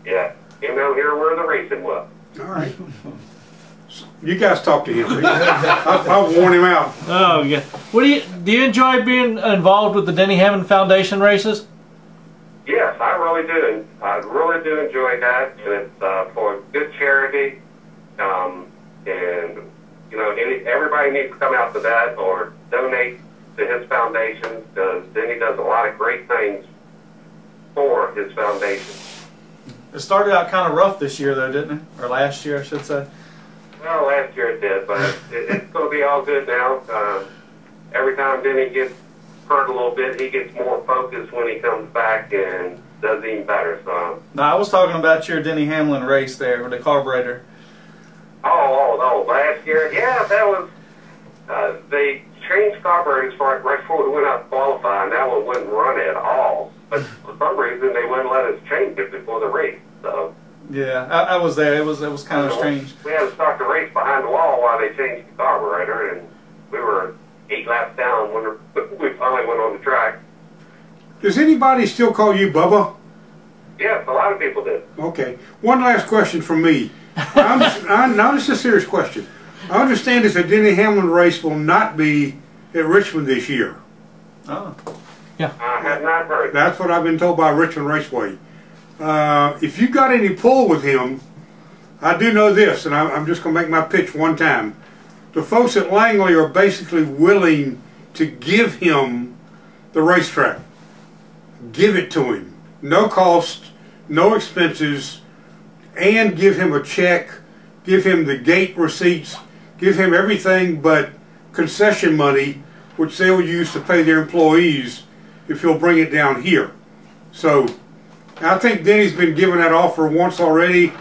Yeah, you know, here where the racing was. All right. You guys talk to him. I'll warn him out. Oh yeah. What do you enjoy being involved with the Denny Hammond Foundation races? Yes, I really do. I really do enjoy that, and it's for good charity. And you know, everybody needs to come out to that or donate to his foundation, because Denny does a lot of great things for his foundation. It started out kind of rough this year, though, didn't it? Or last year, I should say. Well, last year it did, but it's going to be all good now. Every time Denny gets hurt a little bit, he gets more focused when he comes back and does even better. So. No, I was talking about your Denny Hamlin race there with the carburetor. Oh, last year? Yeah, that was, they changed carburetors right before we went out to qualify, and that one wouldn't run at all. But for some reason, they wouldn't let us change it before the race. So. Yeah, I was there. It was kind of strange. We had to start the race behind the wall while they changed the carburetor, and we were 8 laps down when we finally went on the track. Does anybody still call you Bubba? Yes, a lot of people did. Okay. One last question from me. Now this is a serious question. I understand that the Denny Hamlin race will not be at Richmond this year. Oh. Yeah. I have not heard. That's what I've been told by Richmond Raceway. If you got any pull with him, I do know this, and I'm just going to make my pitch one time. The folks at Langley are basically willing to give him the racetrack. Give it to him. No cost, no expenses, and give him a check, give him the gate receipts, give him everything but concession money, which they'll use to pay their employees if he'll bring it down here. So I think Denny's been given that offer once already,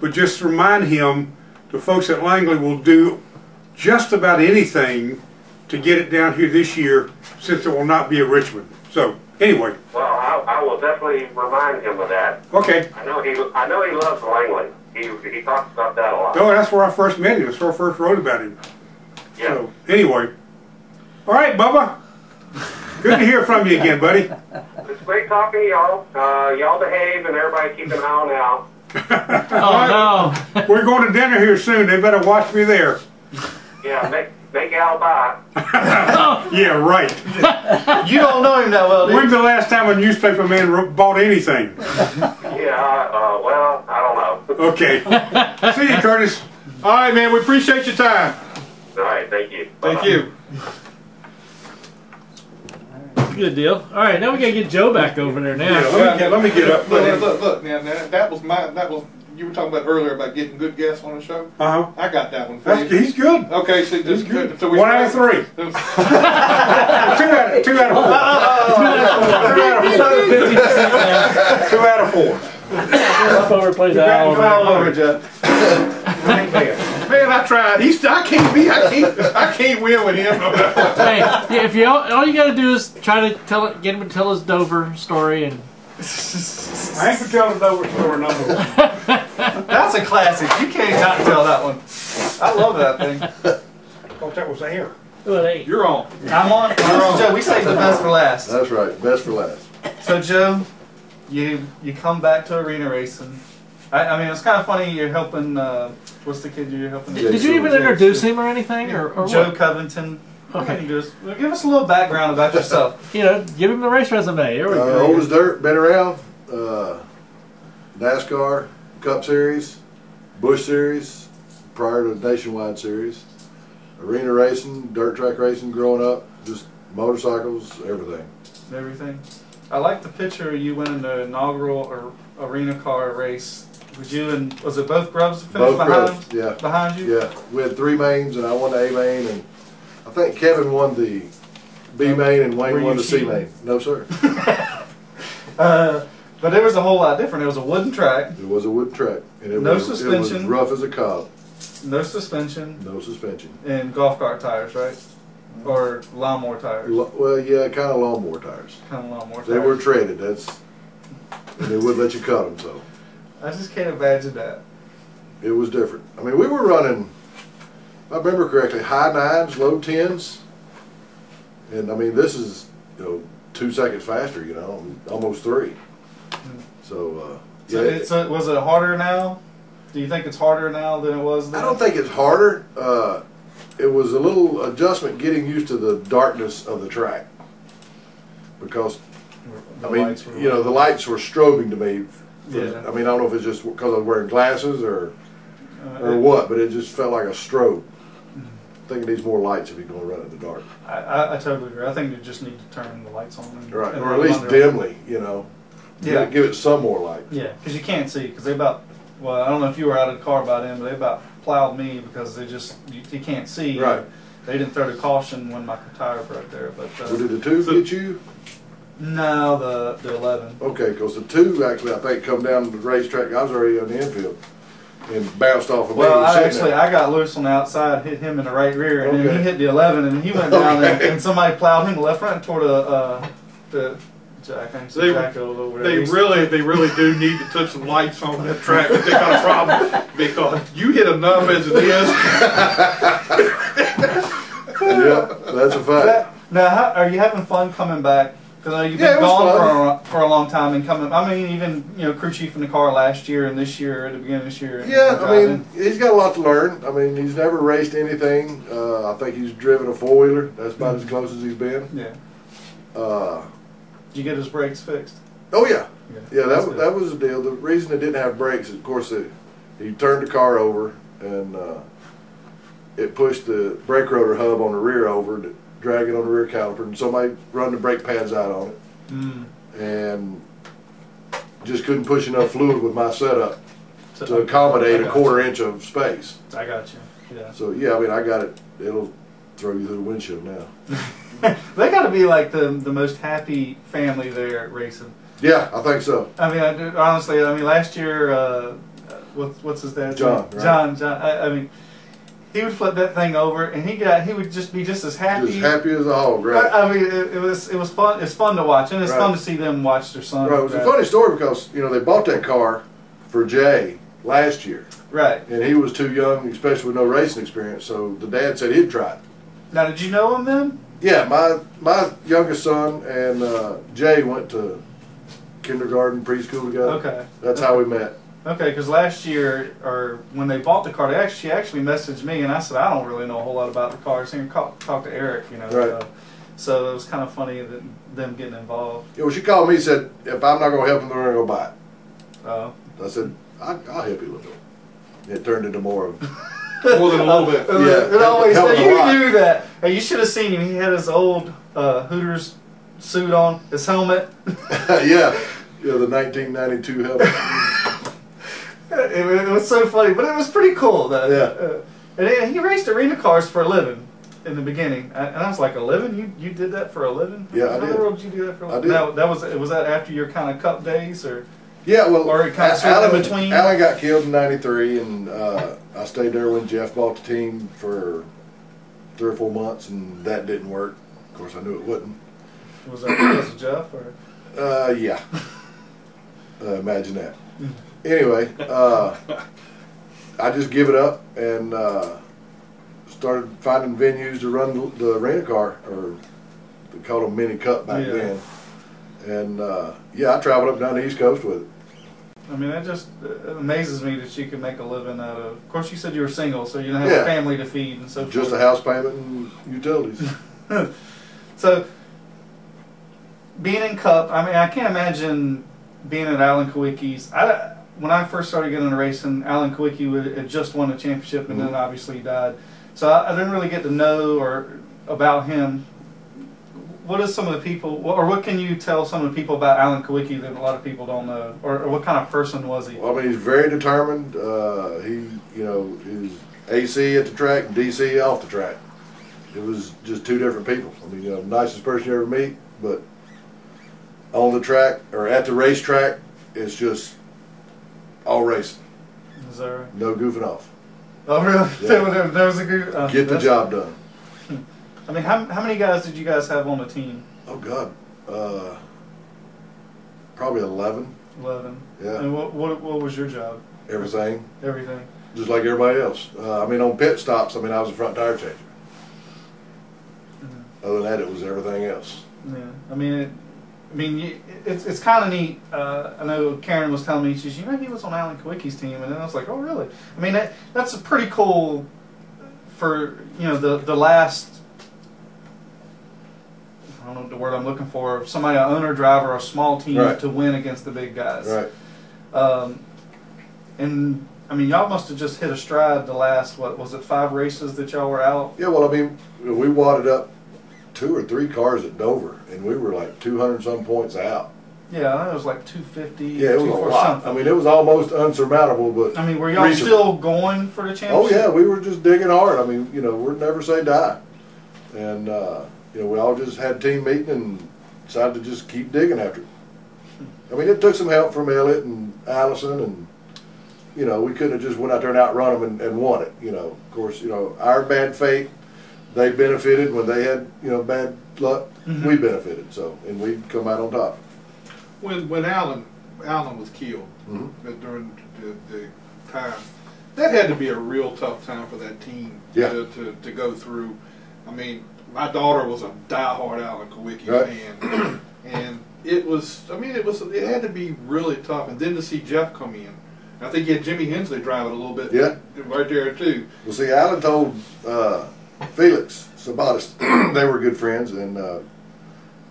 but just to remind him, the folks at Langley will do just about anything to get it down here this year, since it will not be at Richmond. So anyway. Well, I will definitely remind him of that. Okay. I know he loves Langley. He talks about that a lot. Oh, that's where I first met him. That's where I first wrote about him. Yeah. So anyway. All right, Bubba. Good to hear from you again, buddy. It's great talking to y'all. Y'all behave, and everybody keep an eye on Al. Oh no. We're going to dinner here soon. They better watch me there. Yeah, make Al buy. Yeah, right. You don't know him that well, do you? When's the last time a newspaper man bought anything? Yeah, well, I don't know. Okay. See you, Curtis. All right, man. We appreciate your time. All right, thank you. Thank you. good deal. All right, now we gotta get Joe back over there now. Yeah, let me get up. Look. Now that was you were talking about earlier about getting good guests on the show. I got that one for you. He's good. Okay, so this is good. So 1 out of 3. 2 out of 4. 2 out of 4. Up over plays all over, Jeff. Man, I tried. I can't win with him. Hey, yeah, if you all you gotta do is try to get him to tell his Dover story, and I ain't for telling Dover story number 1. That's a classic. You can't not tell that one. I love that thing. I thought that was air. You're on. I'm on. Joe, we saved the best for last. That's right, best for last. So Joe, you come back to arena racing. I mean, it's kind of funny. You're helping. What's the kid you're helping? Did you even introduce him or anything, or Joe what? Covington? Okay. Just give us a little background about yourself. You know, give him the race resume. There we go. Old as dirt, been around. NASCAR, Cup Series, Busch Series, prior to Nationwide Series, arena racing, dirt track racing growing up, just motorcycles, everything. Everything. I like the picture you went in the inaugural arena car race. Was you and was it both Grubbs that finished behind you? Yeah, we had 3 mains and I won the A main, and I think Kevin won the B main and Wayne won the C main. No sir. But it was a whole lot different. It was a wooden track. It was a wooden track, and it No suspension. It was rough as a cob. No suspension. No suspension. And golf cart tires, right? Or lawnmower tires. Well, yeah, kind of lawnmower tires. Kind of lawnmower tires. They were treaded. And they wouldn't let you cut them, so. I just can't imagine that. It was different. I mean, we were running, if I remember correctly, high 9s, low 10s. And I mean, this is, 2 seconds faster, almost 3. So, yeah. So was it harder now? Do you think it's harder now than it was then? I don't think it's harder. It was a little adjustment getting used to the darkness of the track. Because, the lights were strobing to me. Yeah. I mean, I don't know if it's just because I was wearing glasses or what, but it just felt like a strobe. I think it needs more lights if you're going to run in the dark. I totally agree. I think you just need to turn the lights on. Right, or at least dimly, Yeah. Give it some more light. Yeah, because you can't see. Because well, I don't know if you were out of the car by then, but they about plowed me because they just, you can't see. Right. They didn't throw the caution when my tire broke there. But Did the 2 get you? No, the 11. Okay, because the 2 actually, I think, come down to the racetrack. I was already on the infield and bounced off of me. Well, I got loose on the outside, hit him in the right rear, and then he hit the 11, and he went down, and somebody plowed him the left front toward the jack. I see Jack over there. They really do need to touch some lights on that track. They got a problem because you hit enough as it is. Yeah, that's a fact. Now, are you having fun coming back? Because you've been gone for a long time and coming. I mean, even crew chief in the car last year and this year at the beginning of this year. Yeah, I mean, he's got a lot to learn. I mean, he's never raced anything. I think he's driven a 4-wheeler. That's about as close as he's been. Yeah. Did you get his brakes fixed? Oh yeah, that was the deal. The reason it didn't have brakes is, of course, he turned the car over and it pushed the brake rotor hub on the rear over to drag it on the rear caliper, and somebody run the brake pads out on it, and just couldn't push enough fluid with my setup to accommodate a 1/4 inch of space. I got you. Yeah. So yeah, I mean, I got it. It'll throw you through the windshield now. They got to be like the most happy family there at racing. Yeah, I think so. I mean, honestly, last year, what's his dad's name? John. John. I mean, he would flip that thing over, and he would just be just as happy. Just happy as a hog, right? I mean, it was fun. It's fun to watch, and it's fun to see them watch their son. Right. It was a funny story because they bought that car for Jay last year. Right. And he was too young, especially with no racing experience. So the dad said he'd try it. Now, did you know him then? Yeah, my youngest son and Jay went to kindergarten, preschool together. Okay. That's how we met. Okay, because last year, or when they bought the car, she actually messaged me, and I said, I don't really know a whole lot about the car. So you talk to Eric, Right. So it was kind of funny that them getting involved. Yeah, well, she called me and said, if I'm not going to help him, they're going to go buy it. Oh. I said, I'll help you a little bit. It turned into more of more than a little bit. Yeah. It always, you knew that. Hey, you should have seen him. He had his old Hooters suit on, his helmet. Yeah, the 1992 helmet. It was so funny, but it was pretty cool. Yeah. And he raced arena cars for a living in the beginning, and I was like, a living? You did that for a living? Yeah, I How did. in the world did you do that for a I living? did. Now, was that after your kind of cup days, or? Yeah, well, Or it kind of swung in between? Alan got killed in '93, and I stayed there when Jeff bought the team for 3 or 4 months, and that didn't work. Of course, I knew it wouldn't. Was that because of Jeff, or? Yeah. Imagine that. Anyway, I just give it up and started finding venues to run the arena car, or they called them mini cup back then. And yeah, I traveled up and down the East Coast with it. I mean, that just amazes me that you could make a living out of. Of course, you said you were single, so you don't have a family to feed and so forth. Just a house payment and utilities. So, being in Cup, I mean, I can't imagine being at Alan Kawicki's. When I first started getting into racing, Alan Kawicki had just won a championship, and then obviously he died. So I didn't really get to know about him. What is some of the people, or what can you tell some of the people about Alan Kawicki that a lot of people don't know, or what kind of person was he? Well, I mean, he's very determined. He, is AC at the track and DC off the track. It was just two different people. I mean, nicest person you ever meet, but on the track or at the racetrack, it's just all racing. Is that right? No goofing off. Oh, really? Yeah. There was a good. Get the job done. I mean, how many guys did you guys have on the team? Oh God, probably 11. 11. Yeah. And what was your job? Everything. Everything. Just like everybody else. I mean, on pit stops, I mean, I was a front tire changer. Other than that, it was everything else. Yeah. I mean, it's kind of neat. I know Karen was telling me, she says, he was on Alan Kawicki's team, and then I was like, oh, really? I mean, that's a pretty cool for the last. I don't know the word I'm looking for. Somebody, an owner driver, a small team to win against the big guys. Right. And I mean, y'all must have just hit a stride the last, what was it, 5 races that y'all were out? Yeah. Well, I mean, we wadded up 2 or 3 cars at Dover, and we were like 200 some points out. Yeah, I think it was like 250. Yeah, it was a lot. Something. I mean, it was almost unsurmountable. But I mean, were y'all still going for the championship? Oh yeah, we were just digging hard. I mean, we're never say die, and we all just had a team meeting and decided to just keep digging after it. I mean, it took some help from Elliott and Allison, and we couldn't have just went out there and outrun them and won it. Of course, our bad fate, they benefited when they had bad luck. We benefited, and we come out on top. When Alan was killed during the time, that had to be a real tough time for that team to go through. I mean, my daughter was a diehard Alan Kawicki fan, and it had to be really tough. And then to see Jeff come in, I think he had Jimmy Hensley drive it a little bit, right there too. Well, see, Alan told Felix Sabatis, they were good friends, and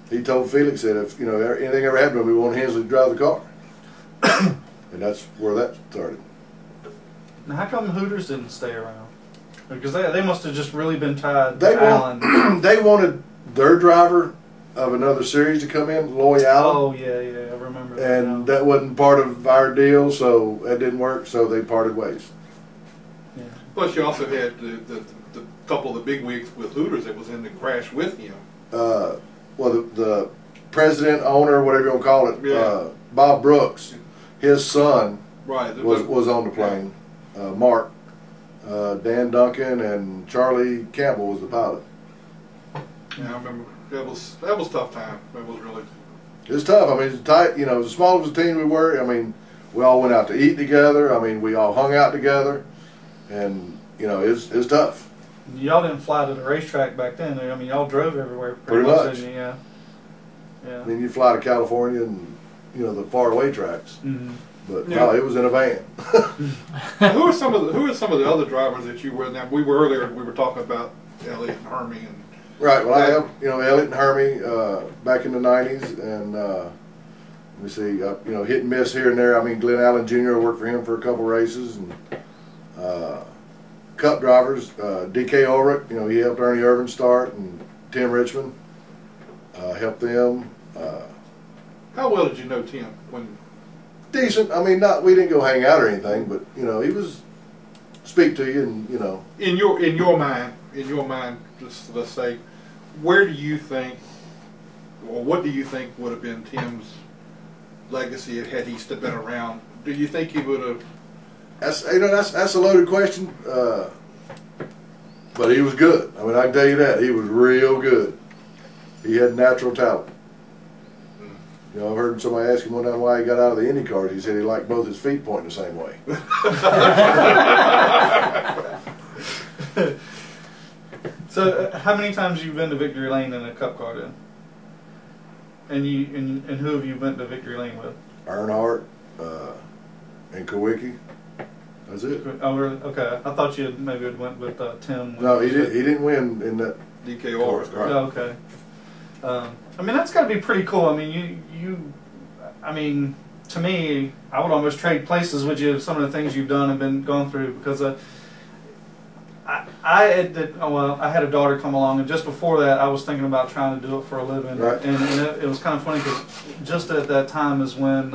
he told Felix that if anything ever happened to him, we wanted Hensley to drive the car, and that's where that started. Now, how come Hooters didn't stay around? Because they must have just really been tied to Allen. They wanted their driver of another series to come in, Loy Allen. Oh, yeah, I remember that. And that wasn't part of our deal, so that didn't work, so they parted ways. Yeah. Plus, you also had the couple of the big wigs with Hooters that was in the crash with him. Well, the president, owner, whatever you want to call it, Bob Brooks, his son was on the plane. Mark. Dan Duncan and Charlie Campbell was the pilot. Yeah, I remember that was tough time. It was really. It was tough. I mean, it's tight. As small as the team we were, I mean, we all went out to eat together. I mean, we all hung out together, and it's tough. Y'all didn't fly to the racetrack back then. I mean, y'all drove everywhere pretty much. Didn't you? Yeah. I mean, you fly to California and the faraway tracks. But no, it was in a van. Who are some of the other drivers that you were? Now we were talking about Elliott and Hermie and. Right. Well, I have Elliott and Hermie back in the '90s, and let me see, hit and miss here and there. I mean, Glenn Allen Jr. worked for him for a couple races, and Cup drivers, D.K. Ulrich. He helped Ernie Irvin start, and Tim Richmond. help them. How well did you know Tim? Decent. I mean, we didn't go hang out or anything, but you know, he was speak to you, and you know. In your mind, just let's say, where do you think, or what do you think would have been Tim's legacy had he still been around? Do you think he would have? That's a loaded question, but he was good. I mean, I can tell you that he was real good. He had natural talent. You know, I've heard somebody ask him one time why he got out of the Indy cars. He said he liked both his feet pointing the same way. So, how many times have you been to Victory Lane in a Cup car then? And who have you been to Victory Lane with? Earnhardt and Kowicki. That's it. Oh, really? Okay. I thought you maybe went with Tim. No, he didn't win in that DKR. Right. Oh, okay. I mean, that's got to be pretty cool. I mean, I mean, to me, I would almost trade places with you. Some of the things you've done and been gone through, because I had a daughter come along, and just before that, I was thinking about trying to do it for a living. Right. And it was kind of funny because just at that time is when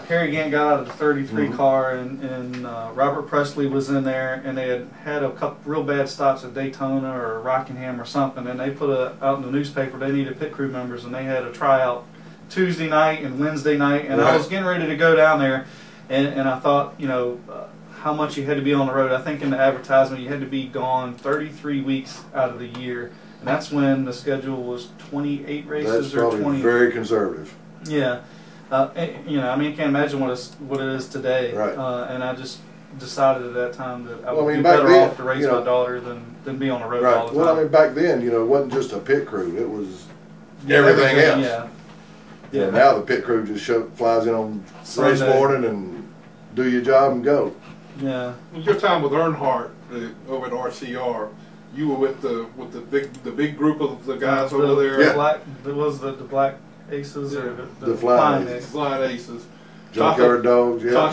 Harry Gant got out of the 33 car, and Robert Presley was in there, and they had a couple real bad stops at Daytona or Rockingham or something, and they put out in the newspaper they needed pit crew members, and they had a tryout Tuesday night and Wednesday night, and I was getting ready to go down there, and I thought, you know, how much you had to be on the road. I think in the advertisement you had to be gone 33 weeks out of the year, and that's when the schedule was 28 races. That's probably 20. very conservative. Yeah. You know, I mean, you can't imagine what it is today. Right. And I just decided at that time that I would Well, I mean, be back better then, off to raise you know, my daughter than be on the road Right. all the time. Well, I mean, back then, you know, it wasn't just a pit crew; it was everything else. Yeah. You know, now the pit crew just flies in on race morning and do your job and go. Yeah. Your time with Earnhardt over at RCR, you were with the big group of the guys over there. Yeah. The Black Aces or The Flying Aces. Flying Aces. Junkyard Dogs, yeah.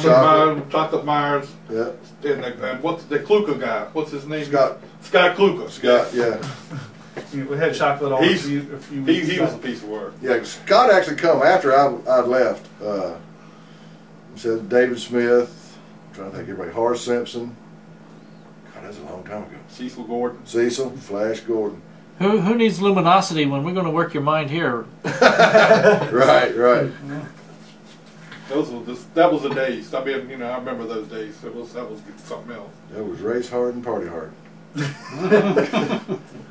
Chocolate Myers. Yeah. And what's the Kluka guy? What's his name? Scott Kluka. Scott, yeah. We had chocolate all a few weeks he was a piece of work. Yeah, Scott actually come after I'd left. Said David Smith, I'm trying to think everybody, Horace Simpson. God, that's a long time ago. Cecil Gordon. Cecil, Flash Gordon. Who needs luminosity when we're going to work your mind here? Right. That was the days. I mean, you know, I remember those days. That was something else. That was race hard and party hard.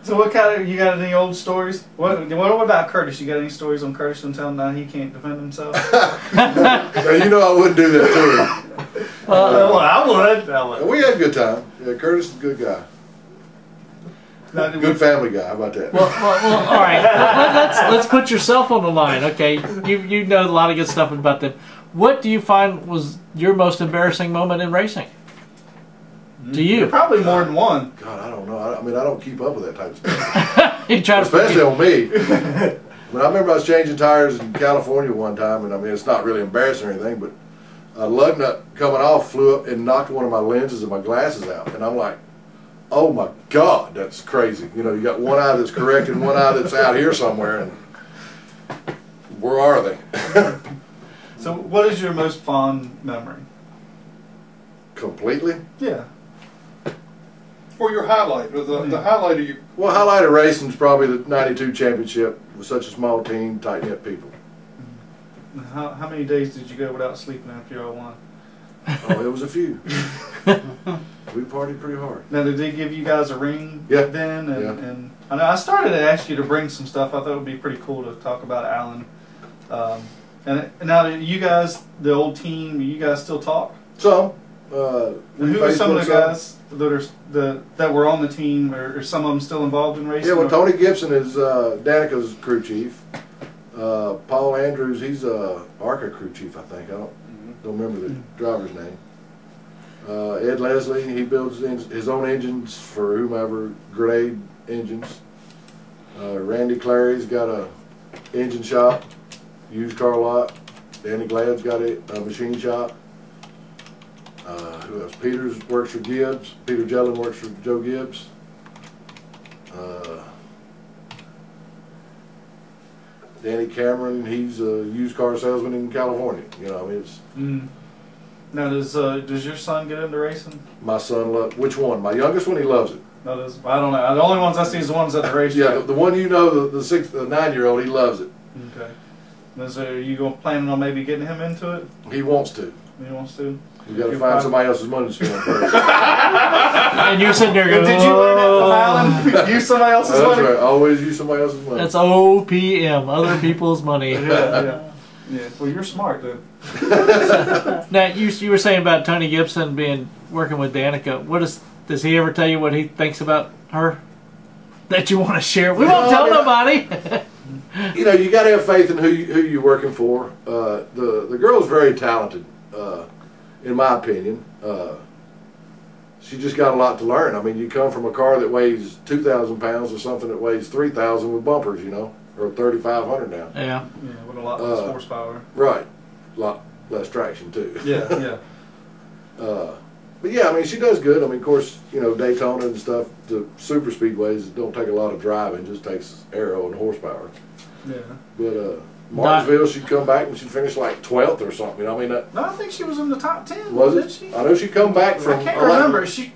So what kind of, you got any old stories? What about Curtis? You got any stories on Curtis and tell him now he can't defend himself? You know I wouldn't do that to him. Well, I would. We had a good time. Yeah, Curtis is a good guy. Good family guy. How about that? Well, all right. Let's put yourself on the line. Okay, you know a lot of good stuff about them. What do you find was your most embarrassing moment in racing? To you? Probably more than one. God, I don't know. I mean, I don't keep up with that type of stuff. You try to especially on me. I mean, I remember I was changing tires in California one time, and I mean, it's not really embarrassing or anything, but a lug nut coming off flew up and knocked one of my lenses and my glasses out, and I'm like, oh my God, that's crazy. You know, you got one eye that's correct and one eye that's out here somewhere, and where are they? So what is your most fond memory? Completely? Yeah. For your highlight, or the highlight of your... Well, highlight of racing is probably the 92 championship with such a small team, tight-knit people. How many days did you go without sleeping after y'all won? Oh, it was a few. We partied pretty hard. Now, did they give you guys a ring Yeah. then? And, Yeah. and I know I started to ask you to bring some stuff. I thought it would be pretty cool to talk about Alan. And now, you guys, the old team, you guys still talk? So, who are some of the guys that were on the team, or some of them still involved in racing? Yeah, well, Tony Gibson is Danica's crew chief. Paul Andrews, he's ARCA crew chief, I think. I don't remember the driver's name. Ed Leslie, he builds his own engines for whomever, Grenade engines. Randy Clary's got a engine shop, used car lot. Danny Glad's got a machine shop. Who else? Peters works for Gibbs. Peter Jellin works for Joe Gibbs. Danny Cameron, he's a used car salesman in California. You know, I mean, it's. Now, does your son get into racing? My son loves, which one? My youngest one, he loves it. No, I don't know. The only ones I see is the ones at the racetrack. Yeah, the one you know, the 9-year-old, he loves it. Okay. Are you planning on maybe getting him into it? He wants to. He wants to? You got to find somebody else's money to spend first. And you're sitting there going, Did you learn that from Alan? Use somebody else's money? That's right. Always use somebody else's money. That's OPM, other people's money. Yeah. Well, you're smart, dude. Now, you were saying about Tony Gibson working with Danica. Does he ever tell you what he thinks about her? That you want to share? We won't tell nobody. You know, you got to have faith in who you're working for. The girl's very talented, in my opinion. She just got a lot to learn. I mean, you come from a car that weighs 2,000 pounds or something that weighs 3,000 with bumpers, you know, or 3,500 now. Yeah, with a lot less horsepower. Right, a lot less traction too. Yeah. But yeah, I mean, she does good. I mean, of course, you know, Daytona and stuff, the super speedways don't take a lot of driving, just takes aero and horsepower. Yeah. But Martinsville, she'd come back and she'd finish like 12th or something. I mean, no, I think she was in the top 10. Wasn't she? I know she'd come back from. I can't remember. Is she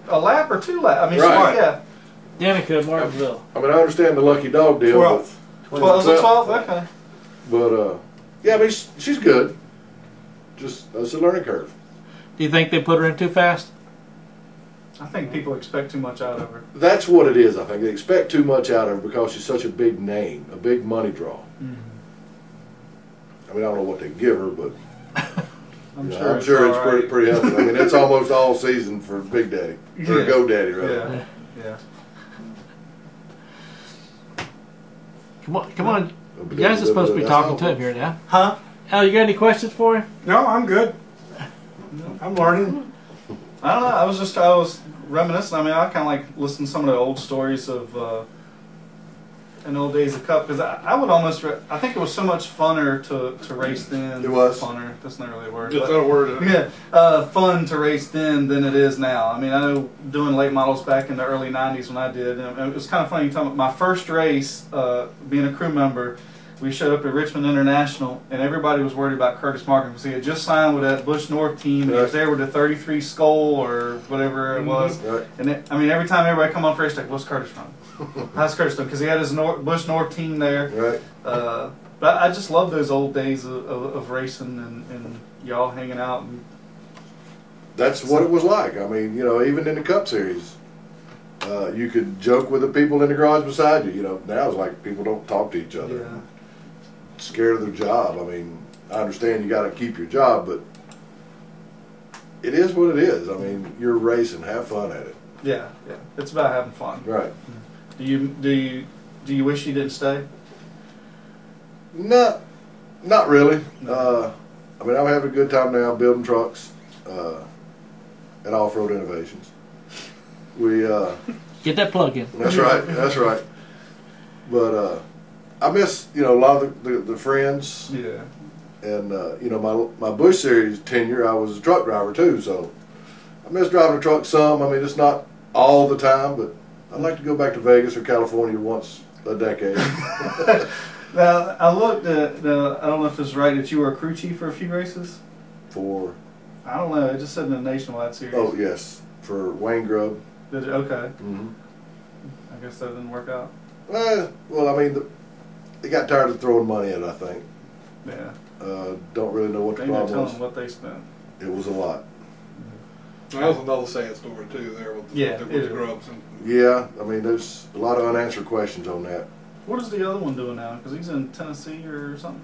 a lap or 2 laps? I mean, right. Yeah. Danica, Martinsville. I mean, I understand the lucky dog deal. 12th. 12th. Okay. But yeah, I mean, she's good. Just it's a learning curve. Do you think they put her in too fast? I think people expect too much out of her. That's what it is. I think they expect too much out of her because she's such a big name, a big money draw. I mean, I don't know what they give her, but I'm sure it's pretty healthy. I mean, it's almost all season for Big Daddy or Go Daddy, rather. Yeah. Come on. You guys are supposed to be talking to him here now. Huh? Al, you got any questions for him? No, I'm good. I'm learning. I don't know. I was reminiscing. I mean, I kind of like listening to some of the old stories of in the old days of Cup, because I would almost I think it was so much funner to race then. It was funner. That's not really a word. It's not a word. Yeah, fun to race then than it is now. I mean, I know doing late models back in the early '90s when I did, and it was kind of funny. You talking about my first race, being a crew member. We showed up at Richmond International, and everybody was worried about Curtis Markham because he had just signed with that Bush North team. And he was there with the 33 Skull or whatever it was. Right. And I mean, every time everybody come on for race, like, what's Curtis from? How's Curtis doing? Because he had his Bush North team there. Right. But I just love those old days of racing and y'all hanging out. And that's what it was like. I mean, you know, even in the Cup Series, you could joke with the people in the garage beside you. You know, now it's like people don't talk to each other. Yeah. Scared of their job. I mean, I understand you got to keep your job, but it is what it is. I mean, you're racing. Have fun at it. Yeah. It's about having fun. Right. Do you wish you didn't stay? Not really. I mean, I'm having a good time now building trucks at Off-Road Innovations. We get that plug in. That's right. That's right. But I miss, you know, a lot of the friends. Yeah. And you know, my Bush Series tenure, I was a truck driver too, so I miss driving a truck some. I mean, it's not all the time, but I'd like to go back to Vegas or California once a decade. Now, I looked at, I don't know if it's right that you were a crew chief for a few races? For? I don't know, it just said in the Nationwide Series. Oh, yes, for Wayne Grubb. Did it? Okay. Mm-hmm. I guess that didn't work out. Well, I mean, they got tired of throwing money at it, I think. Yeah. Don't really know what the problem was. They didn't tell them what they spent. It was a lot. That was another sad story too. There with the Grubbs. Yeah, I mean, there's a lot of unanswered questions on that. What is the other one doing now? Because he's in Tennessee or something.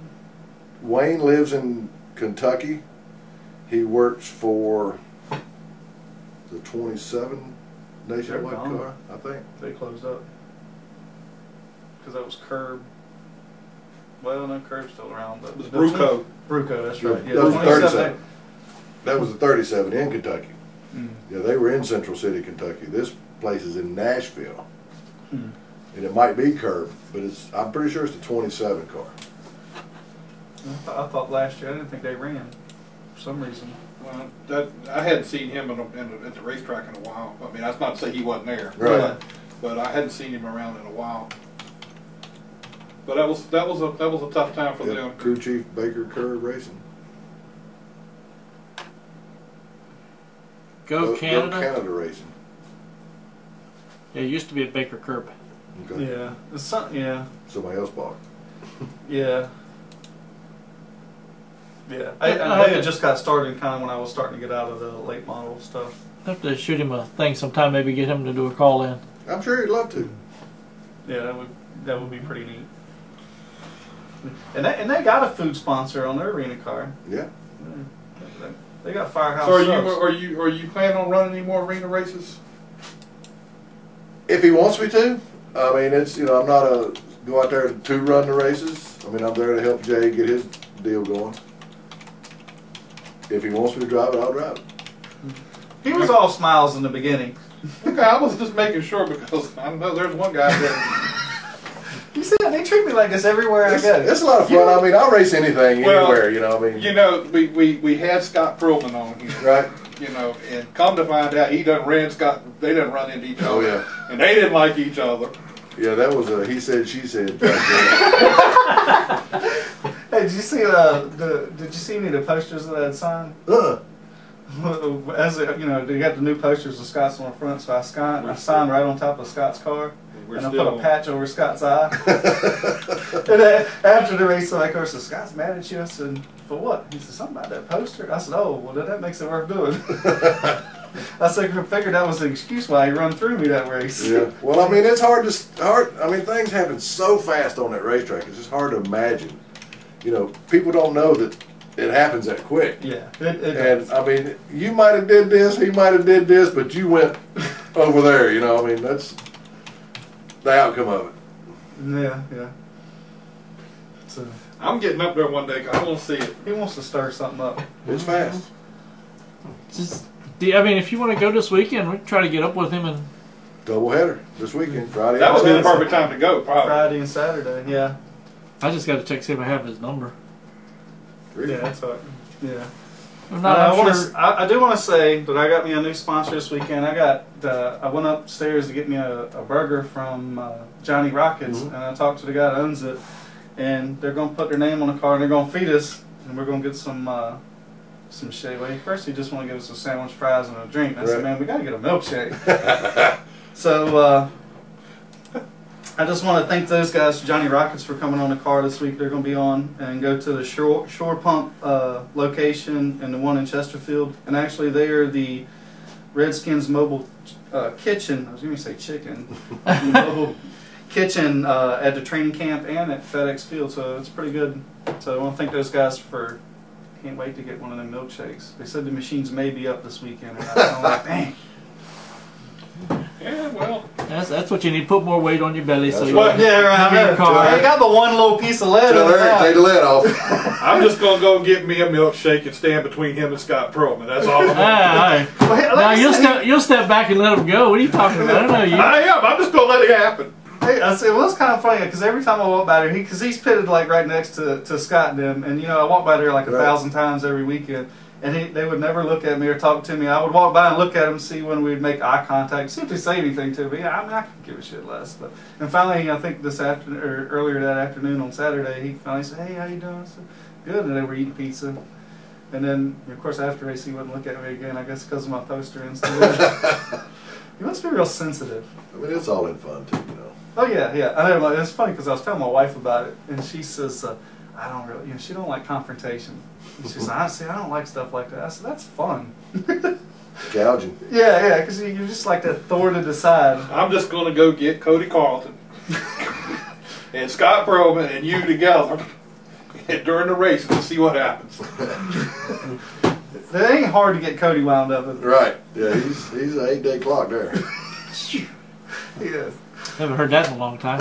Wayne lives in Kentucky. He works for the 27 Nationwide car, I think. They closed up because that was Curb. Well, no, Curb's still around, but it was Bruco. Bruco, that's right. Yeah, that was 37. That was the 37 in Kentucky. Yeah, they were in Central City, Kentucky. This place is in Nashville. And it might be Curb, but I'm pretty sure it's the 27 car. I thought last year, I didn't think they ran for some reason. Well, I hadn't seen him at the racetrack in a while. I mean, that's not to say he wasn't there. Right. But I hadn't seen him around in a while. But that was a tough time for them. Crew Chief Baker Kerr Racing. Go Canada. Go Canada Racing. Yeah, it used to be at Baker Curb. Okay. Yeah. Yeah. Somebody else bought it. Yeah. Yeah. I think it just got started kind of when I was starting to get out of the late model stuff. I have to shoot him a thing sometime, maybe get him to do a call in. I'm sure he'd love to. Yeah, that would be pretty neat. And they got a food sponsor on their arena car. Yeah. They got Firehouse. So subs. are you planning on running any more arena races? If he wants me to, I mean, it's, you know, I'm not a go out there to run the races. I mean, I'm there to help Jay get his deal going. If he wants me to drive it, I'll drive it. He was all smiles in the beginning. Okay, I was just making sure because I know there's one guy that. You see, they treat me like this everywhere I go. It's a lot of fun. I mean, I'll race anything, anywhere, you know, I mean. You know, we had Scott Perlman on here. Right. You know, and come to find out, they done run into each other. Oh, yeah. And they didn't like each other. Yeah, that was a he said, she said. Hey, did you see did you see any of the posters that I had signed? As you know, they got the new posters of Scott's on the front, so I signed right on top of Scott's car. And I put a patch over Scott's eye. And then after the race, of course, Scott's mad at you. I said, for what? He said, something about that poster. I said, oh, well, that makes it worth doing. I said, I figured that was the excuse why he run through me that race. Yeah. Well, I mean, it's hard. I mean, things happen so fast on that racetrack. It's just hard to imagine. You know, people don't know that it happens that quick. Yeah. And I mean, you might have did this, he might have did this, but you went over there. You know, I mean, that's the outcome of it. Yeah. So, I'm getting up there one day because I want to see it. He wants to stir something up. It's fast. I mean, if you want to go this weekend, we can try to get up with him and. Doubleheader this weekend, Friday. That would be the perfect time to go, probably. Friday and Saturday, yeah. I just got to check see if I have his number. Really? Yeah, that's right. Yeah. I do want to say that I got me a new sponsor this weekend. I went upstairs to get me a burger from Johnny Rockets, and I talked to the guy that owns it, and they're going to put their name on the car and they're going to feed us, and we're going to get some shea. Well, first he just want to give us a sandwich, fries, and a drink. And I said, man, we got to get a milkshake. So I just want to thank those guys, Johnny Rockets, for coming on the car this week. They're going to be on and go to the Shore Pump location and the one in Chesterfield. And actually, they are the Redskins mobile kitchen. I was going to say chicken. Mobile kitchen at the training camp and at FedEx Field. So it's pretty good. So I want to thank those guys for. Can't wait to get one of them milkshakes. They said the machines may be up this weekend. And I'm like, dang. Yeah, well, that's what you need. Put more weight on your belly so you yeah, right. Your car. I got the one little piece of lead. Take the lid off. I'm just gonna go get me a milkshake and stand between him and Scott Perlman. That's all. Now you'll step back and let him go. What are you talking about? I don't know you. I am. I'm just gonna let it happen. Hey, I said, well, it's kind of funny because every time I walk by there, because he's pitted like right next to Scott and them, and you know I walk by there like 1,000 times every weekend. And they would never look at me or talk to me. I would walk by and look at them, see when we'd make eye contact, see if they say anything to me. I mean, I could give a shit less. And finally, I think this afternoon or earlier that afternoon on Saturday, he finally said, "Hey, how you doing?" I said, "Good." And they were eating pizza. And then, of course, after race, he wouldn't look at me again. I guess because of my poster and stuff. He must be real sensitive. I mean, it's all in fun too, you know. Oh yeah. I know. It's funny because I was telling my wife about it, and she says, "I don't really, she don't like confrontation." She said, "Honestly, I don't like stuff like that." I said, "That's fun." Gouging. Yeah, because you're just like that thorn in the side. I'm just going to go get Cody Carlton and Scott Brehm and you together during the race and see what happens. It ain't hard to get Cody wound up, is it? Right. Yeah, he's an 8-day clock there. Yes. Haven't heard that in a long time.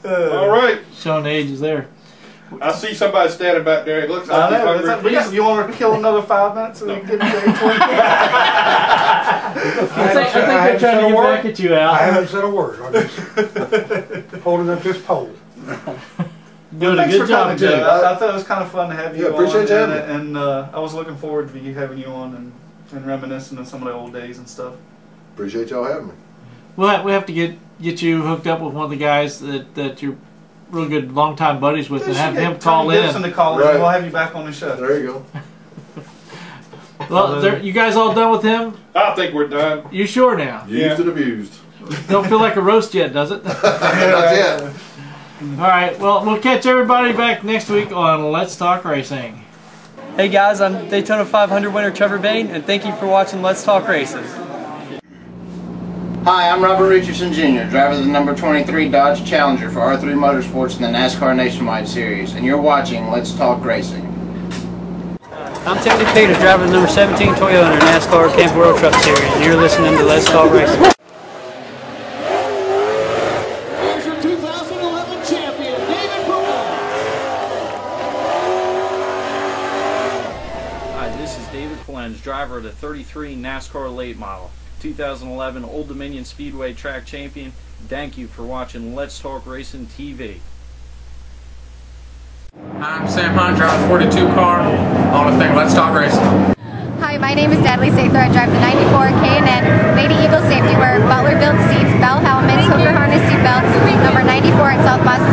All right. Showing the ages there. I see somebody standing back there. It looks like he's hungry. You want to kill another 5 minutes so we can get to 8:20? I think they're trying to get back at you, Al. I haven't said a word. I'm just holding up this pole. Doing a good job, too. I thought it was kind of fun to have you on. Appreciate you having me. And I was looking forward to having you on and reminiscing on some of the old days and stuff. Appreciate y'all having me. we have to get you hooked up with one of the guys that you're real good longtime buddies with, and have him call in. Gibson to call in. Right. We'll have you back on the show. There you go. Well, you guys all done with him? I think we're done. You sure now? Used and abused. Don't feel like a roast yet, does it? Not yet. All right. Well, we'll catch everybody back next week on Let's Talk Racing. Hey guys, I'm Daytona 500 winner Trevor Bain, and thank you for watching Let's Talk Racing. Hi, I'm Robert Richardson Jr., driver of the number 23 Dodge Challenger for R3 Motorsports in the NASCAR Nationwide Series, and you're watching Let's Talk Racing. I'm Timothy Peters, driver of the number 17 Toyota NASCAR Camp World Truck Series, and you're listening to Let's Talk Racing. Here's your 2011 champion, David Brehm. Hi, this is David Flens, driver of the 33 NASCAR Late Model, 2011 Old Dominion Speedway Track Champion. Thank you for watching Let's Talk Racing TV. I'm Sam Hunt, driving the 42 car on the thing Let's Talk Racing. Hi, my name is Natalie Sather. I drive the 94 K&N Lady Eagle Safety Wear, Butler built seats, bell helmets, hooker harness seat belts, number 94 at South Boston